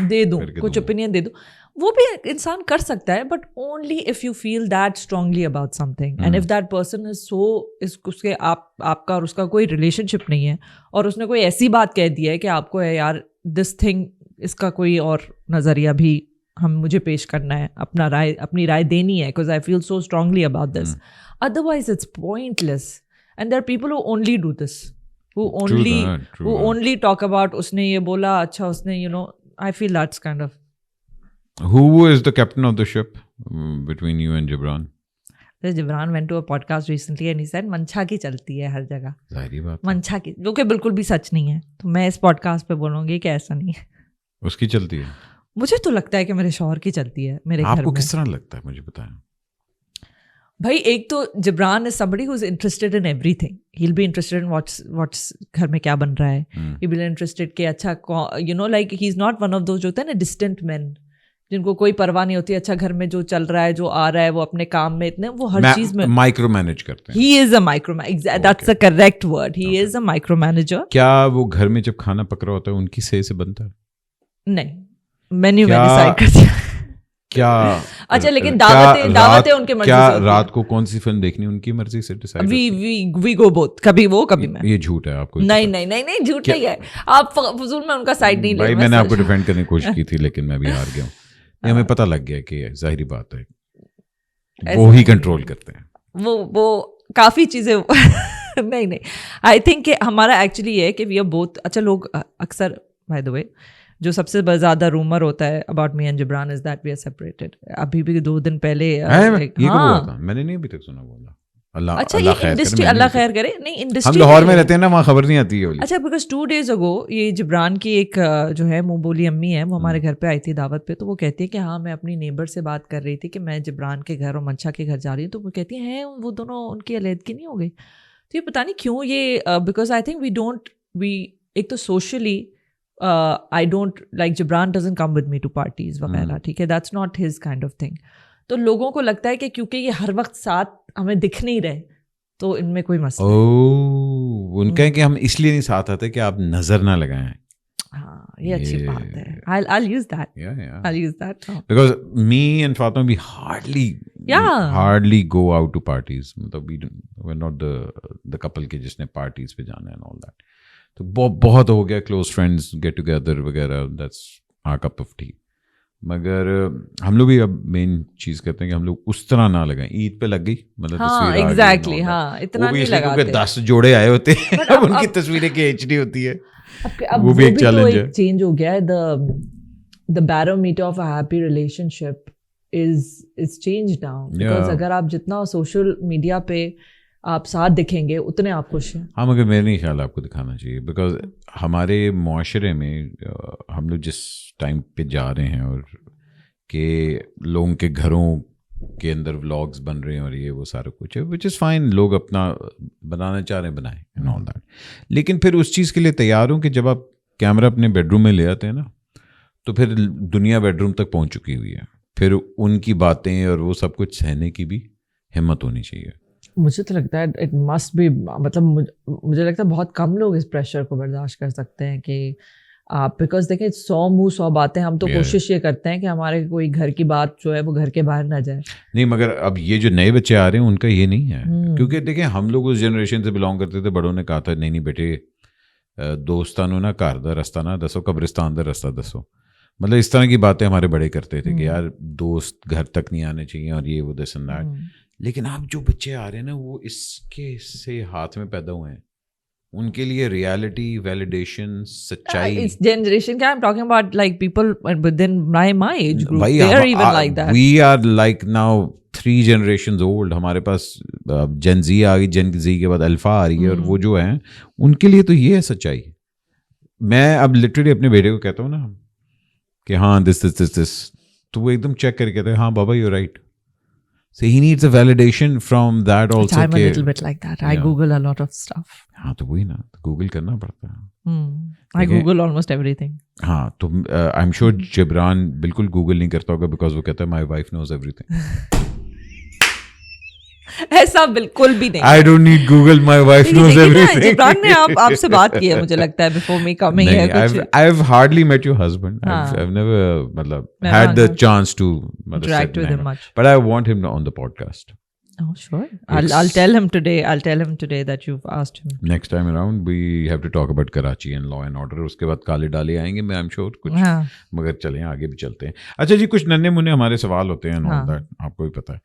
दे दूँ, कुछ ओपिनियन दे दूँ, वो भी इंसान कर सकता है, but only if you feel that strongly about something, and if that person is so, उसके आपका और उसका कोई रिलेशनशिप नहीं है और उसने कोई ऐसी बात कह दी है कि आपको है यार दिस थिंग, इसका कोई और नज़रिया भी मुझे पेश करना है, अपनी राय देनी है, because I feel so strongly about this, otherwise it's pointless. And there are people who only do this, who only talk about उसने ये बोला, अच्छा उसने, you know, I feel that's kind of. Who is the captain of the ship between you and Gibran? Gibran went to a podcast recently and he said मंछा की चलती है हर जगह. जाहिर बात, मंछा की, जो कि बिल्कुल भी सच नहीं है. तो मैं इस पॉडकास्ट पे बोलूँगी कि ऐसा नहीं है. उसकी चलती है? मुझे तो लगता है कि मेरे शौहर की चलती है मेरे घर में. आपको किस तरह लगता है, मुझे बताएं. भाई एक तो Jibran is somebody who's interested in everything. He'll be interested in what's घर में क्या बन रहा है. He'll be interested कि अच्छा like he's not one of those जो होते हैं ना distant men जिनको कोई परवाह नहीं होती. अच्छा घर में जो चल रहा है, जो आ रहा है, वो अपने काम में इतने, वो हर चीज में माइक्रो मैनेज करते हैं. He is a micromanager. That's the correct word. He is a micromanager. क्या वो घर में जब खाना पक रहा होता है उनकी सही से बनता है? नहीं, मेन्यू में डिसाइड करती है. क्या अच्छा, लेकिन दावतें उनके मर्जी से होती है. रात को कौन सी फिल्म देखनी उनकी मर्जी से डिसाइड? We go both. कभी वो कभी मैं. ये झूठ है आपको? नहीं झूठ नहीं है. आप फजूल में उनका साइड नहीं ले. भाई मैंने आपको डिफेंड करने की कोशिश की थी लेकिन मैं भी हार गया हूँ. हमें पता लग गया कि जाहिर बात है वो ही कंट्रोल करते हैं. वो काफी चीजें नहीं आई थिंक हमारा एक्चुअली ये है कि वी आर बोथ. अच्छा, लोग अक्सर बाय द वे जो सबसे ज्यादा रूमर होता है about me and Jibran is that we are separated. अभी भी 2 दिन पहले मैंने नहीं अभी तक सुना. बोला अच्छा, ये इंडस्ट्री अल्लाह खैर करे. नहीं, इंडस्ट्री हम लाहौर में रहते हैं ना, वहाँ खबर नहीं आती है. अच्छा, बिकॉज 2 days ago ये जिब्रान की एक जो है मुंह बोली अम्मी है, वो हमारे घर पे आई थी दावत पे. तो वो कहती है कि हाँ, मैं अपनी नेबर से बात कर रही थी कि मैं जिब्रान के घर और मंशा के घर जा रही हूँ. तो वो कहती है वो दोनों उनकी अलहदगी नहीं हो गई. तो ये पता नहीं क्यों ये, बिकॉज आई थिंक वी एक तो socially I don't like Gibran doesn't come with me to parties वगैरह. ठीक है, that's not his kind of thing. तो लोगों को लगता है कि क्योंकि ये हर वक्त साथ हमें दिख नहीं रहे तो इनमें कोई मसला. उनका है कि हम इसलिए नहीं साथ आते कि आप नजर ना लगाएं. हाँ, ये अच्छी बात है. I'll use that. I'll use that. Because me and Fatima we hardly go out to parties. मतलब we're not the couple के जिसने parties पे जाना है and all that. तो बहुत हो गया क्लोज फ्रेंड्स गेट टुगेदर वगैरह. That's our cup of tea. मगर हम लोग भी अब मेन चीज करते हैं कि हम लोग उस तरह ना लगाएं. ईद पे लग गई मतलब तस्वीर एग्जैक्टली. हाँ, इतना नहीं लगाते. 10 जोड़े आए होते हैं अब उनकी तस्वीरें की एचडी होती है. वो भी एक चैलेंज है. चेंज हो गया है. The barometer of a happy relationship is changed now. Because अगर आप जितना सोशल मीडिया पे आप साथ दिखेंगे उतने आप खुश हैं. हाँ, मगर मेरे नहीं ख्याल आपको दिखाना चाहिए. बिकॉज हमारे मुआशरे में हम लोग जिस टाइम पे जा रहे हैं और के लोगों के घरों के अंदर व्लॉग्स बन रहे हैं और ये वो सारा कुछ है, विच इज़ फाइन. लोग अपना बनाना चाह रहे हैं, बनाएं एंड ऑल दैट. लेकिन फिर उस चीज़ के लिए तैयार हूँ कि जब आप कैमरा अपने बेडरूम में ले आते हैं ना, तो फिर दुनिया बेडरूम तक पहुँच चुकी हुई है. फिर उनकी बातें और वो सब कुछ सहने की भी हिम्मत होनी चाहिए. मुझे तो लगता है इट मस्ट बी, मतलब मुझे लगता है बहुत कम लोग इस प्रेशर को बर्दाश्त कर सकते हैं कि आप, बिकॉज देखें 100 मुँह 100 बातें. हम तो कोशिश ये करते हैं कि हमारे कोई घर की बात जो है वो घर के बाहर ना जाए. नहीं, मगर अब ये जो नए बच्चे आ रहे हैं उनका ये नहीं है. क्योंकि देखें हम लोग उस जनरेशन से बिलोंग करते थे. बड़ों ने कहा था नहीं बेटे, दोस्तानों ना घर दा रस्ता ना दसो, कब्रिस्तान दा रस्ता दसो. मतलब इस तरह की बातें हमारे बड़े करते थे कि यार दोस्त घर तक नहीं आने चाहिए और ये वो दिस एंड दैट. लेकिन अब जो बच्चे आ रहे हैं ना, वो इसके से हाथ में पैदा हुए हैं. उनके लिए रियलिटी, वैलिडेशन, सच्चाई. इस जनरेशन क्या, I am talking about like people within my age group, they are even like that. We are like now 3 generations old. हमारे पास जेन जी आ गई, जेन जी के बाद अल्फा आ रही है. और वो जो है उनके लिए तो ये है सच्चाई. मैं अब लिटरली अपने बेटे को कहता हूँ ना कि हाँ दिस, तो वो एकदम चेक करके कहते हैं हाँ बाबा you right. So he needs a validation from that also. I'm a little bit like that. I Google a lot of stuff. हाँ तो वही ना, Google करना पड़ता है. I Google almost everything. हाँ तो I'm sure जिब्रान बिल्कुल Google नहीं करता होगा because वो कहता है my wife knows everything. ऐसा बिल्कुल भी नहीं. I don't need Google, my wife knows everything. Jibran ने आपसे बात की है मुझे लगता है before me coming here. I've hardly met your husband. I've never मतलब had the chance to interact with him much. But I want him on the podcast. Oh sure. I'll tell him today. I'll tell him today that you've asked him. Next time around we have to talk about Karachi and law and order. उसके बाद काले डाले आएंगे मैं I'm sure कुछ. मगर चलें आगे भी चलते हैं. अच्छा जी, कुछ नन्हे मुन्ने हमारे सवाल होते हैं all that, आपको भी पता है.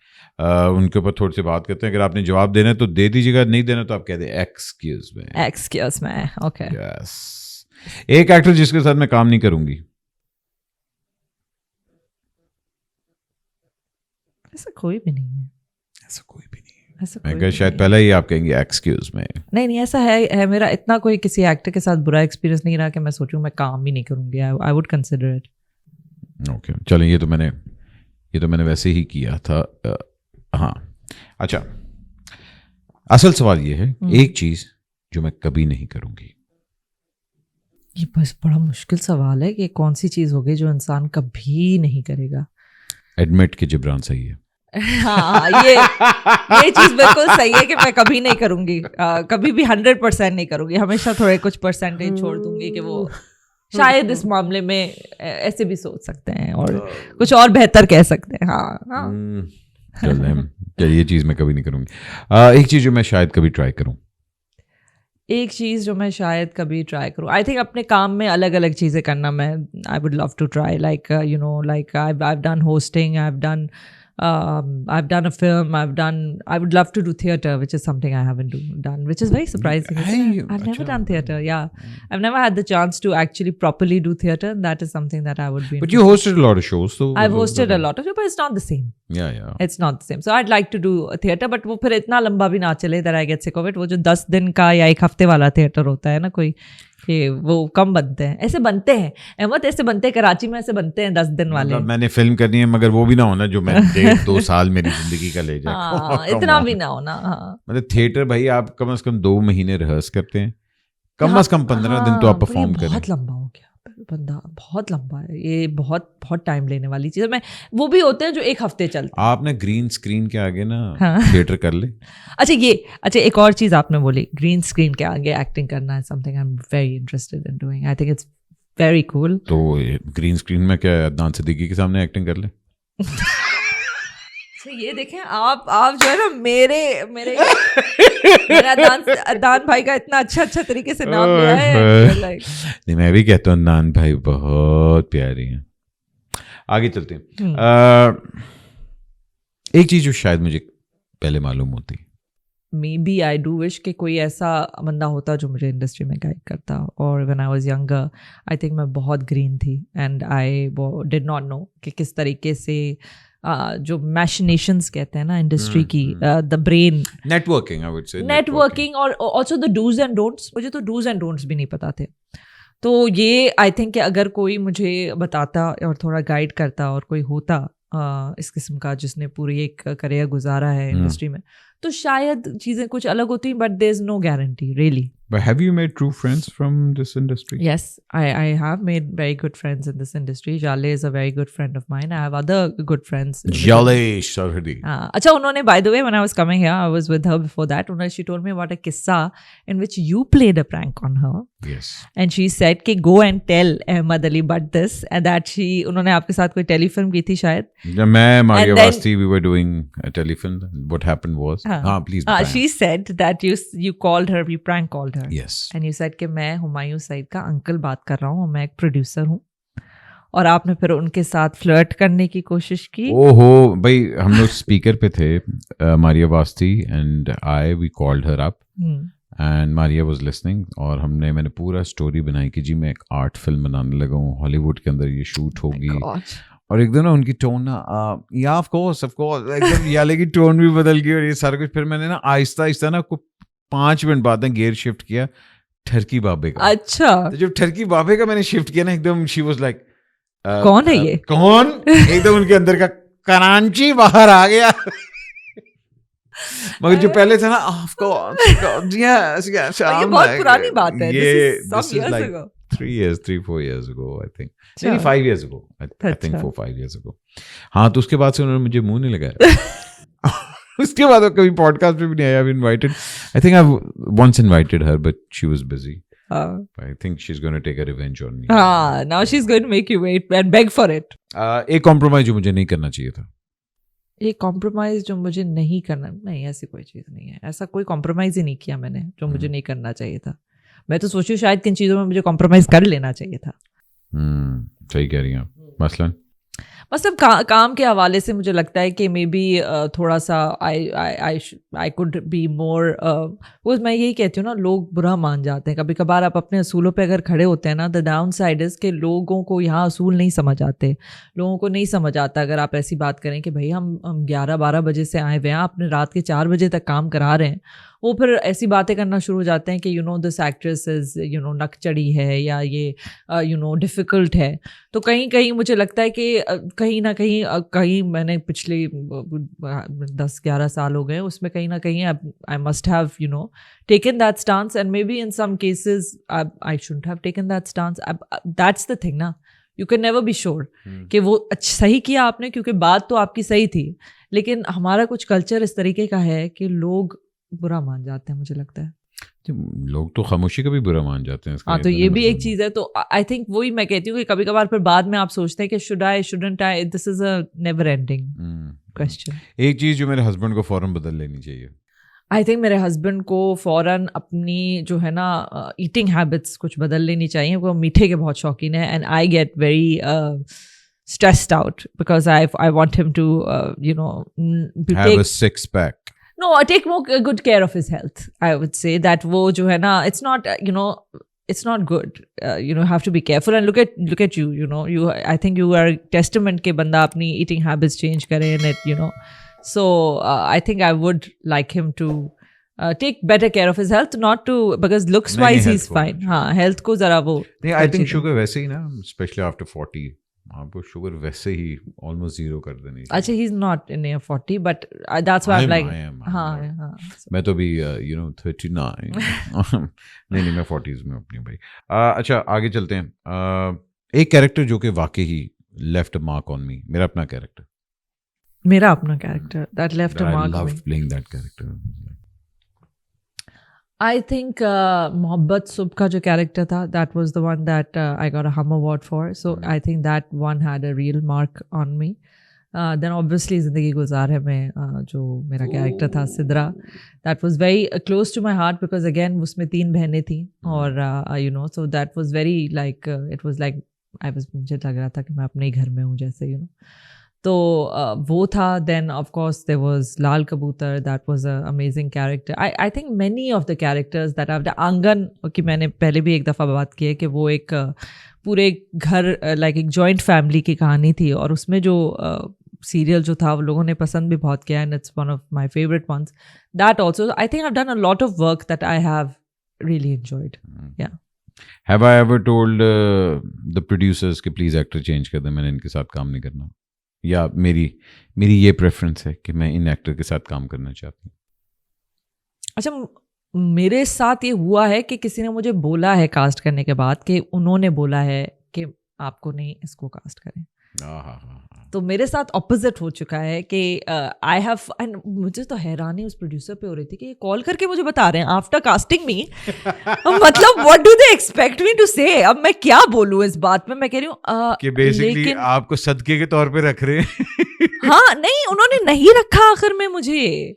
उनके ऊपर थोड़ी सी बात करते हैं. अगर आपने जवाब देना है तो दे दीजिएगा, नहीं देना तो आप कह दें एक्सक्यूज में. एक्सक्यूज में. ओके. यस. एक एक्टर जिसके साथ मैं काम नहीं करूंगी. ऐसा कोई भी नहीं है. ऐसा कोई भी नहीं. मैं कहा शायद पहले ही आप कहेंगे एक्सक्यूज में. नहीं ऐसा है मेरा इतना कोई किसी एक्टर के साथ बुरा एक्सपीरियंस नहीं रहा कि मैं सोचूं मैं काम ही नहीं करूंगी. I would consider it. Okay चलें, ये तो मैंने वैसे ही किया था. हाँ अच्छा, असल सवाल ये है, एक चीज जो मैं कभी नहीं करूंगी। ये बस बड़ा मुश्किल सवाल है कि कौन सी चीज होगी जो इंसान कभी नहीं करेगा। एडमिट कि जिब्रान सही है। हाँ, ये चीज बिल्कुल सही है कि मैं कभी नहीं करूंगी, कभी भी 100% नहीं करूंगी, हमेशा थोड़े कुछ परसेंटेज छोड़ दूंगी कि वो शायद इस मामले में ऐसे भी सोच सकते हैं और कुछ और बेहतर कह सकते हैं। हाँ। चलिए, ये चीज मैं कभी नहीं करूंगी। एक चीज जो मैं शायद कभी ट्राई करूं, एक चीज़ जो मैं शायद कभी ट्राई करूँ, आई थिंक अपने काम में अलग अलग चीज़ें करना मैं I would love to try, like you know, like I done hosting, I've done a film, I would love to do theatre, which is something I haven't done, which is very surprising. I've never done theatre. Yeah, I've never had the chance to actually properly do theatre, and that is something that I would be. But you hosted a lot of shows, so I've hosted a lot of shows, but it's not the same. Yeah. It's not the same. So I'd like to do a theatre, but वो फिर इतना लंबा भी ना चले that I get sick of it. वो जो 10 दिन का या 1 हफ्ते वाला theatre होता है ना कोई, कि वो कम बनते हैं, ऐसे बनते हैं अहमद, ऐसे बनते हैं कराची में, ऐसे बनते हैं 10 दिन वाले। मैंने फिल्म करनी है, मगर वो भी ना होना जो मैं 1.5-2 साल मेरी जिंदगी का ले जाए। इतना भी ना होना। मतलब थिएटर भाई आप कम से कम 2 महीने रिहर्स करते हैं, कम से कम 15 दिन तो आप परफॉर्म करें। बहुत लंबा हो गया बंदा, बहुत लंबा है ये, बहुत बहुत टाइम लेने वाली चीज़ है। मैं वो भी होते हैं जो 1 हफ्ते चलते हैं। आपने ग्रीन स्क्रीन के आगे ना थिएटर कर ले। अच्छा, एक और चीज़ आपने बोली, ग्रीन स्क्रीन के आगे एक्टिंग करना है, something I am very interested in doing, I think it's very cool. तो ग्रीन स्क्रीन में क्या अदनान सिद्दीकी के सामने एक्टिंग कर ले। ये देखें आप जो है ना मेरे अदनान भाई का इतना अच्छा तरीके से नाम लिया है। नहीं, मैं भी कहता हूँ अदनान भाई बहुत प्यारी हैं। आगे चलते हैं। एक चीज जो शायद मुझे पहले मालूम होती, maybe I do wish कि कोई ऐसा बंदा होता जो मुझे इंडस्ट्री में गाइड करता। और when I was younger I think मैं बहुत ग्रीन थी and I did not know कि किस तरीके से जो मैशिनेशंस कहते हैं ना इंडस्ट्री की, the brain, networking, I would say networking और also the dos and don'ts. मुझे तो डूज एंड डोंट्स भी नहीं पता थे। तो ये आई थिंक कि अगर कोई मुझे बताता और थोड़ा गाइड करता और कोई होता इस किस्म का जिसने पूरी एक करियर गुजारा है इंडस्ट्री में, तो शायद चीज़ें कुछ अलग होती, but there is no guarantee really. But have you made true friends from this industry? Yes, I have made very good friends in this industry. Jale is a very good friend of mine. I have other good friends. Jale Sarhadi. Acha, unhone, by the way, when I was coming here, I was with her before that. She told me about a kissa in which you played a prank on her. Yes. And she said कि go and tell Ahmed Ali but this and that उन्होंने आपके साथ कोई telefilm की थी शायद। मैं मारिया वास्ती, we were doing a telefilm. What happened was, please. She said that you called her, you prank called her. Yes. And you said कि मैं हुमायूं सईद का अंकल बात कर रहा हूँ और मैं एक प्रोड्यूसर हूँ, और आपने फिर उनके साथ फ्लर्ट करने की कोशिश की। ओहो भाई, हम लोग स्पीकर पे थे, Maria Wasti and we called her up and Maria was listening, और मैंने पूरा स्टोरी बनाई कि जी मैं एक आर्ट फिल्म बनाने लगा हूँ, हॉलीवुड के अंदर ये शूट होगी। और एकदम ना उनकी टोन ना या ऑफ कोर्स एकदम याले की टोन भी बदल गई और ये सारा कुछ। फिर मैंने ना आहिस्ता ना 5 मिनट बाद में गियर शिफ्ट किया ठरकी बाबे का। अच्छा, तो जब ठरकी बाबे का मैंने शिफ्ट किया ना, एकदम शी वाज लाइक कौन है ये, कौन, एकदम उनके अंदर का करांची बाहर आ गया। मगर जो पहले था ना, ऑफ कोर्स यस, ये बहुत पुरानी बात है, this is like 3-4 years ago I think, maybe 5 years ago, I think 4-5 years ago। हाँ, तो उसके बाद से उन्होंने मुझे मुंह नहीं लगाया। उसके बाद वो कभी पॉडकास्ट पे भी नहीं आया। I've invited, I think I've once invited her but she was busy. I think she's going to take a revenge on me. Now she's going to make you wait and beg for it. एक compromise जो मुझे नहीं करना चाहिए था। एक compromise जो मुझे नहीं करना, नहीं ऐसी कोई चीज़ नहीं है, ऐसा कोई कॉम्प्रोमाइज ही नहीं किया मैंने जो मुझे नहीं करना चाहिए था। मैं तो सोचूं शायद किन चीज़ों में मुझे कॉम्प्रोमाइज कर लेना चाहिए था। सही कह रही हैं आप। मसलन मतलब काम के हवाले से मुझे लगता है कि मे बी थोड़ा सा आई कुड बी मोर, वो मैं यही कहती हूँ ना, लोग बुरा मान जाते हैं कभी कभार। आप अपने असूलों पे अगर खड़े होते हैं ना, द डाउन साइड इज़ के लोगों को यहाँ असूल नहीं समझ आते, लोगों को नहीं समझ आता। अगर आप ऐसी बात करें कि भाई हम 11-12 बजे से आए हुए हैं, आपने रात के 4 बजे तक काम करा रहे हैं, वो फिर ऐसी बातें करना शुरू हो जाते हैं कि you know this actress is you know नकचड़ी है या ये यू नो डिफ़िकल्ट है। तो कहीं कहीं मुझे लगता है कि कहीं ना कहीं मैंने पिछले 10-11 साल हो गए उसमें कहीं ना कहीं I must have taken that stance, and maybe in some cases I shouldn't have taken that stance. That's the thing ना, you can never be sure कि वो सही किया आपने, क्योंकि बात तो आपकी सही थी, लेकिन हमारा कुछ कल्चर इस तरीके का है कि लोग बुरा मान जाते हैं, मुझे लगता है। लोग तो खामोशी का भी बुरा मान जाते हैं। हाँ, तो ये भी एक चीज़ है। तो आई थिंक वही मैं कहती हूँ कि कभी कभार फिर बाद में आप सोचते हैं कि should I, shouldn't I, this is a never ending question. एक चीज़ जो मेरे हस्बैंड को फौरन बदल लेनी चाहिए। आई थिंक मेरे हस्बैंड को फ़ौरन अपनी जो है ना ईटिंग हैबिट्स कुछ बदल लेनी चाहिए। वो मीठे के बहुत शौकीन है, and I get very stressed out because I want him to have a six pack. No, take more good care of his health. I would say that wo jo hai na, it's not it's not good. Have to be careful, and look at you. I think you are testament ke banda apni eating habits change kare, and it so I think I would like him to take better care of his health, not to, because looks wise he's fine. हाँ, health को जरा वो। I think sugar वैसे ही ना, especially after 40. आपको sugar वैसे ही almost zero कर देनी चाहिए। अच्छा, he is not in 40, but that's why I am like हाँ मैं तो भी 39 नहीं मैं 40s में अपनी भाई। अच्छा, आगे चलते हैं। एक कैरेक्टर जो कि वाकई ही लेफ्ट मार्क ऑन मी, मेरा अपना character that left a mark. I loved playing that character. I think Mohabbat Subh का जो character था, that was the one that I got a Hum Award for. So I think that one had a real mark on me. Then obviously Zindagi Gulzar Hai में जो मेरा character था Sidra, that was very close to my heart because again उसमें 3 बहनें थी और so that was very like it was like मुझे लग रहा था कि मैं अपने ही घर में हूँ जैसे तो वो था। Then of course there was Laal Kabootar, that was a amazing character. I think many of the characters that have the Aangan की मैंने पहले भी एक दफ़ा बात की है कि वो एक पूरे घर लाइक एक जॉइंट फैमिली की कहानी थी, और उसमें जो सीरियल जो था वो लोगों ने पसंद भी बहुत किया, and it's one of my favourite ones. That also I think I have done a lot of work that I have really enjoyed. या have I ever told the producers कि प्लीज एक्टर चेंज कर दें, मैंने इनके साथ काम नहीं करना, या मेरी ये प्रेफरेंस है कि मैं इन एक्टर के साथ काम करना चाहती हूँ? अच्छा, मेरे साथ ये हुआ है कि किसी ने मुझे बोला है कास्ट करने के बाद कि उन्होंने बोला है कि आपको नहीं इसको कास्ट करें। तो मेरे साथ ऑपोजिट हो चुका है कि आई हैव, एंड मुझे तो हैरानी उस प्रोड्यूसर पे हो रही थी कि ये कॉल करके मुझे बता रहे हैं आफ्टर कास्टिंग मी मतलब what do they expect me to say. अब मैं क्या बोलूं इस बात में। मैं कह रही हूँ कि बेसिकली आपको सदके के तौर पे रख रहे हैं। हाँ, नहीं, उन्होंने नहीं रखा आखिर में मुझे,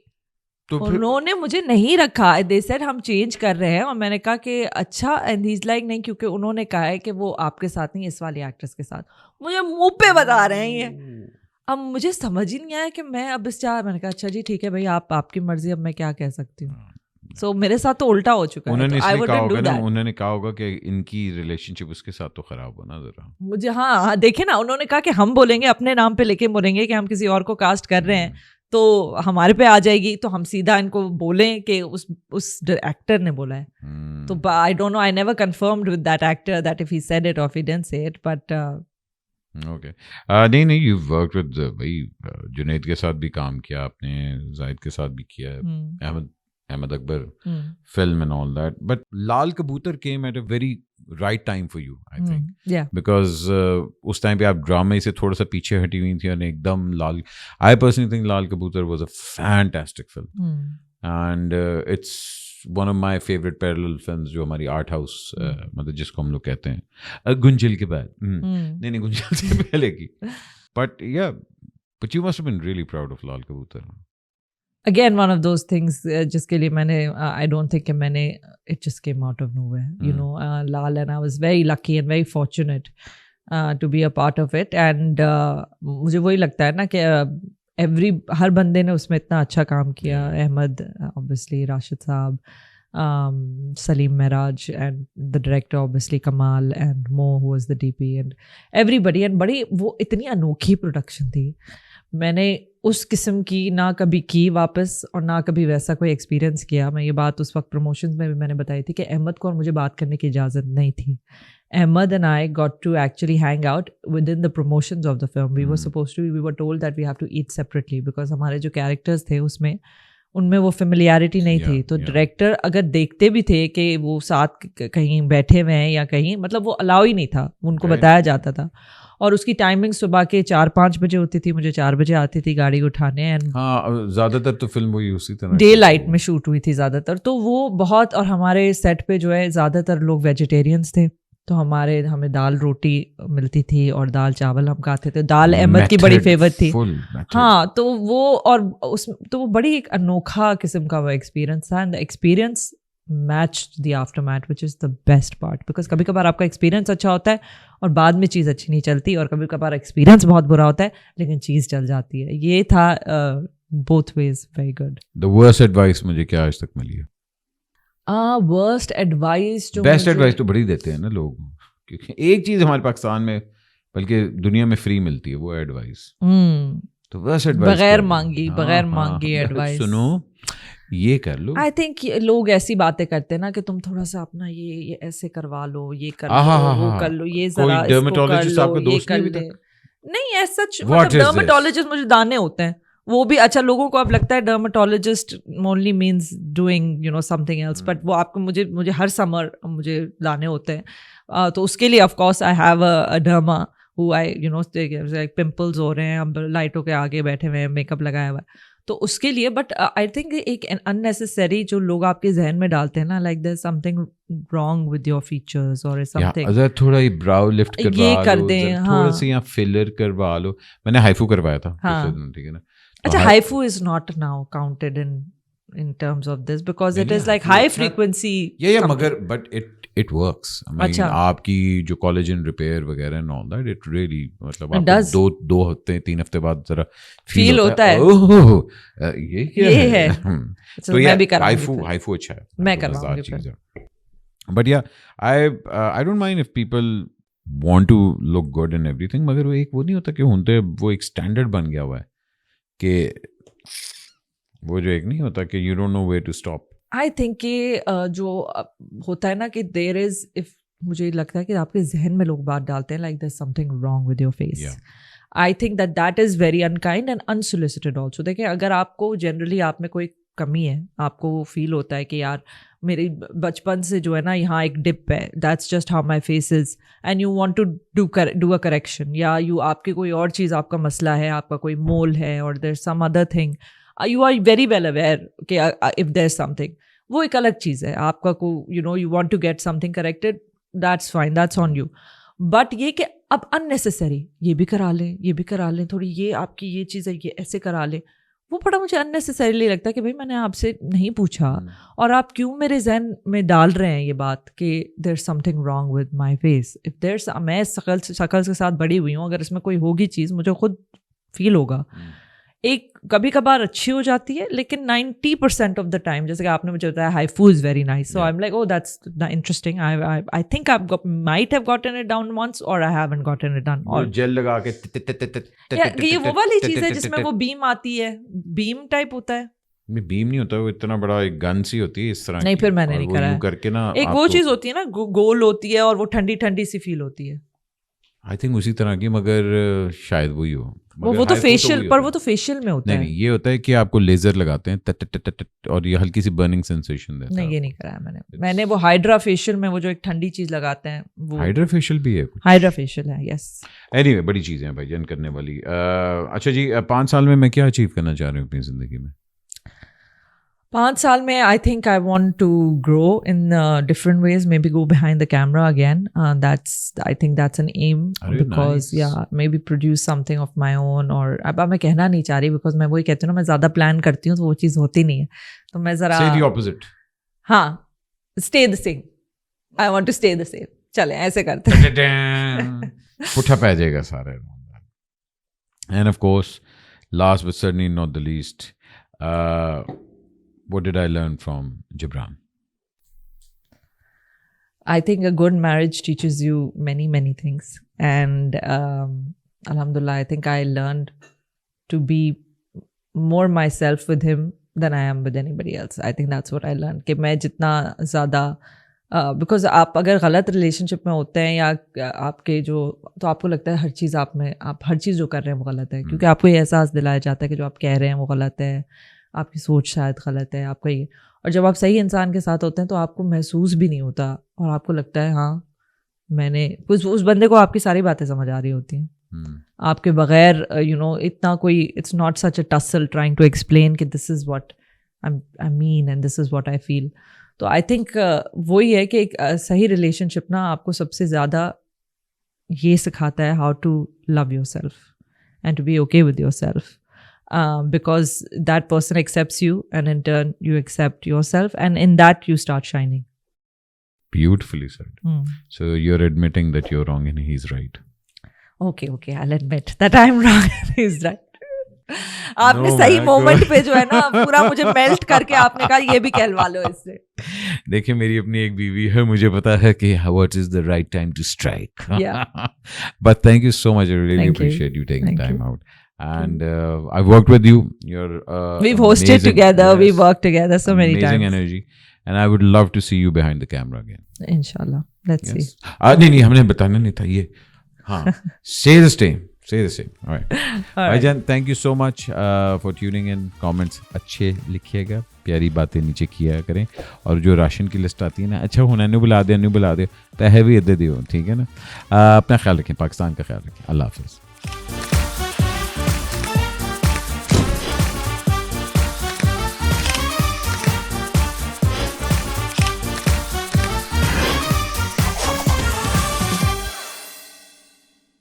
तो उन्होंने मुझे नहीं रखा। दे सेड हम चेंज कर रहे हैं, और मैंने कहा कि अच्छा, एंड ही इज लाइक नहीं, क्योंकि उन्होंने कहा है कि वो आपके साथ नहीं, इस वाली एक्ट्रेस के साथ। मुझे मुंह पे बता रहे हैं ये। अब मुझे समझ ही नहीं आया कि मैं अब इस मैंने कहा अच्छा जी ठीक है भाई, आपकी मर्जी, अब मैं क्या कह सकती हूँ। सो मेरे साथ तो उल्टा हो चुका है। उन्होंने कहा होगा कि इनकी रिलेशनशिप उसके साथ तो खराब हो ना जरा। मुझे हाँ देखे ना, उन्होंने कहा कि हम बोलेंगे अपने नाम पे लेके बोलेंगे कि हम किसी और को कास्ट कर रहे हैं तो हमारे पे आ जाएगी, तो हम सीधा इनको बोलें कि उस एक्टर ने बोला है। तो I don't know, I never confirmed with that actor that if he said it और if he didn't say it, but okay. नहीं यू वर्कड विद भाई जुनैद के साथ भी काम किया आपने, जाहिद के साथ भी किया, Ahmed Akbar film and all that, but Lal Kabutar came at a very right time for you, I think. Yeah, because उस टाइम पे आप ड्रामे से थोड़ा सा पीछे हटी हुई थी, और एकदम I personally think Lal Kabutar was a fantastic film, and it's one of my favorite parallel films जो हमारी आर्ट हाउस मतलब जिसको हम लोग कहते हैं गुंजल के बाद नहीं गुंजल से पहले की, but you must have been really proud of Lal Kabutar. Again, one of those things जिसके लिए मैंने I don't think कि मैंने it just came out of nowhere, you know, Lal, and I was very lucky and very fortunate to be a part of it, and मुझे वही लगता है ना कि हर बंदे ने उसमें इतना अच्छा काम किया। अहमद, obviously राशिद साहब, Salim Mehraj, and the director obviously Kamal, and Mo who was the DP, and everybody, and बड़ी वो इतनी अनोखी प्रोडक्शन थी। मैंने उस किस्म की ना कभी की वापस, और ना कभी वैसा कोई एक्सपीरियंस किया। मैं ये बात उस वक्त प्रमोशंस में भी मैंने बताई थी कि अहमद को और मुझे बात करने की इजाज़त नहीं थी, Ahmed and I got to actually hang out within the promotions of the film. We we were told that we have to eat separately because हमारे जो characters थे उसमें उनमें वो familiarity नहीं थी. तो director अगर देखते भी थे कि वो साथ कहीं बैठे हुए हैं या कहीं, मतलब वो allow ही नहीं था, उनको बताया जाता था. और उसकी टाइमिंग सुबह के 4-5 बजे होती थी, मुझे 4 बजे आती थी गाड़ी उठाने. एंड हाँ, ज़्यादातर तो फिल्म वही उसी तरह डे लाइट में शूट हुई थी ज़्यादातर. तो वो बहुत, और हमारे सेट पे जो है ज़्यादातर लोग वेजिटेरियंस थे. तो हमें दाल रोटी मिलती थी और दाल चावल हम खाते थे. दाल अहमद की बड़ी फेवरेट थी. हाँ, तो वो और तो वो बड़ी एक अनोखा किस्म का वो एक्सपीरियंस था. And the experience matched the aftermath, which is the best part. Because कभी कभार आपका एक्सपीरियंस अच्छा होता है और बाद में चीज़ अच्छी नहीं चलती, और कभी कभार एक्सपीरियंस बहुत बुरा होता है लेकिन चीज़ चल जाती है. ये था both ways very good. The worst advice मुझे क्या आज तक मिली है? वर्स्ट एडवाइस जो बेस्ट एडवाइस तो बड़ी देते हैं ना लोग, क्योंकि एक चीज हमारे पाकिस्तान में बल्कि दुनिया में फ्री मिलती है, वो एडवाइस. तो वर्स्ट एडवाइस बगैर मांगी एडवाइस. सुनो, ये कर लो. आई थिंक लोग ऐसी बातें करते हैं ना कि तुम थोड़ा सा अपना ये ऐसे करवा लो, ये कर लो, वो कर लो, ये जरा इसको कर लो, ये कर ले. नहीं, ऐसा डर्मेटोलॉजिस्ट मुझे दाने होते हैं वो भी. अच्छा, लोगों को अब लगता है dermatologist only means doing something else, but वो आपको मुझे हर समर मुझे लाने होते हैं. तो उसके लिए of course I have a derma who I pimples हो रहे हैं, अब लाइटों के आगे बैठे हुए हैं, मेकअप लगाया हुआ है, तो उसके लिए. बट आई थिंक एक अननेसेसरी जो लोग आपके जहन में डालते हैं ना, like there something wrong with your features और समथिंग. अगर थोड़ा ही ब्राउ लिफ्ट करवा ये कर दें, थोड़ा सी यहाँ फिलर करवा लो. मैंने हाइफू करवाया था, ठीक है ना. अच्छा, haifu is not now counted in terms of this because it is like high frequency. Yeah, मगर but it works. I mean, आपकी जो collagen repair वगैरह and all that, it really, मतलब आपको 2 हफ्ते 3 हफ्ते बाद जरा फील होता है. ये क्या है? तो मैं भी कराऊंगी. हाइफू अच्छा है, मैं कराऊंगी. But yeah, I don't mind if people want to look good and everything, मगर वो एक वो नहीं होता कि होते वो एक स्टैंडर्ड बन गया हुआ है कि वो जो एक नहीं होता कि you don't know where to stop. I think कि जो होता है ना कि देयर इज, इफ मुझे लगता है कि आपके जहन में लोग बात डालते हैं like there something wrong with your face. I think that is very unkind and unsolicited also. देखिए, अगर आपको जनरली आप में कोई कमी है, आपको वो फील होता है कि यार मेरी बचपन से जो है ना यहाँ एक डिप है, that's just how my face is, and you want to do a correction, या आपकी कोई और चीज़, आपका मसला है, आपका कोई मोल है और there some other thing, you are very well aware कि इफ देयर समथिंग, वो एक अलग चीज़ है. आपका को you want to get something corrected, that's fine, that's on you. But ये कि अब अननेसेसरी ये भी करा लें, थोड़ी ये आपकी ये चीज़ है, ये ऐसे करा लें, वो बड़ा मुझे अननेसेसरीली लगता है कि भाई मैंने आपसे नहीं पूछा और आप क्यों मेरे जहन में डाल रहे हैं ये बात कि there something wrong with my face. If there, मैं शक्ल के साथ बड़ी हुई हूँ, अगर इसमें कोई होगी चीज़ मुझे खुद फील होगा. एक कभी कभार अच्छी हो जाती है, लेकिन 90% ऑफ द टाइम, जैसे कि आपने मुझे बताया हाइफू is very nice, so I am like oh that's interesting, I think I might have gotten it down once और I haven't gotten it done. और जेल लगा के ये वो वाली चीज है जिसमें वो बीम आती है, बीम टाइप होता है. बीम नहीं होता, वो इतना बड़ा एक गन सी होती है इस तरह. नहीं, फिर मैंने नहीं करा करके ना, एक वो चीज होती है ना, गोल होती है और वो ठंडी ठंडी सी फील होती है. आई थिंक उसी तरह की, मगर शायद वही हो. वो तो फेशियल, पर वो तो फेशियल में होता है. नहीं, ये होता है कि आपको लेजर लगाते हैं और ये हल्की सी बर्निंग सेंसेशन देता है. नहीं, ये नहीं कराया मैंने वो हाइड्रा फेशियल में वो जो एक ठंडी चीज लगाते हैं, वो हाइड्रा फेशियल भी है. हाइड्रा फेशियल है, यस. एनीवे, बड़ी चीजें हैं भाईजान करने वाली. अच्छा जी, 5 साल में मैं क्या अचीव करना चाह रही हूँ अपनी जिंदगी में? 5 साल में I think I want to grow in different ways, maybe go behind the camera again. I think that's an aim, because maybe produce something of my own. और अब मैं कहना नहीं चाह रही, बिकॉज मैं वही कहती हूँ ना, मैं ज़्यादा प्लान करती हूँ तो वो चीज़ होती नहीं है. तो मैं ज़रा ऑपोजिट, हाँ, stay the same, I want to stay the same. चले ऐसे करते हैं, पुठा पै जाएगा सारे. And of course, last but certainly not the least, what did I learn from Gibran? I think a good marriage teaches you many, many things. And Alhamdulillah, I think I learned to be more myself with him than I am with anybody else. I think that's what I learned. कि मैं जितना ज़्यादा because आप अगर गलत relationship में होते हैं या आपके जो, तो आपको लगता है हर चीज़ आप हर चीज़ जो कर रहे हैं वो गलत है, क्योंकि आपको ये एहसास दिलाया जाता है कि जो आप कह रहे हैं वो गलत है, आपकी सोच शायद गलत है, आपका ये। और जब आप सही इंसान के साथ होते हैं तो आपको महसूस भी नहीं होता और आपको लगता है हाँ मैंने उस बंदे को आपकी सारी बातें समझ आ रही होती हैं आपके बगैर, इतना कोई, it's not such a tussle trying to explain कि this is what I mean and this is what I feel. तो आई थिंक वही है कि एक सही रिलेशनशिप ना आपको सबसे ज़्यादा ये सिखाता है how to love yourself and to be okay with yourself, because that person accepts you and in turn you accept yourself and in that you start shining. Beautifully said. So you're admitting that you're wrong and he's right. Okay, I'll admit that I'm wrong and he's right. आपने सही moment पे जो है ना पूरा मुझे melt करके आपने कहा ये भी कहलवा लो इससे। देखिए मेरी अपनी एक बीवी है, मुझे पता है कि what is the right time to strike. But thank you so much. I really appreciate you taking time out. And I've worked with you. We've hosted together. Yes, we've worked together so many times. Amazing energy. And I would love to see you behind the camera again. Inshallah. Let's see. नहीं हमने बताना नहीं था ये. हाँ. Say the same. All right. भाईजान, thank you so much for tuning in. Comments अच्छे लिखिएगा, प्यारी बातें नीचे किया करें, और जो राशन की लिस्ट आती है ना, अच्छा होना नहीं बुला दे, तो है भी दे दियो, ठीक है ना। अपना ख्याल रखें, पाकिस्तान का ख्याल रखें। अल्लाह हाफिज़।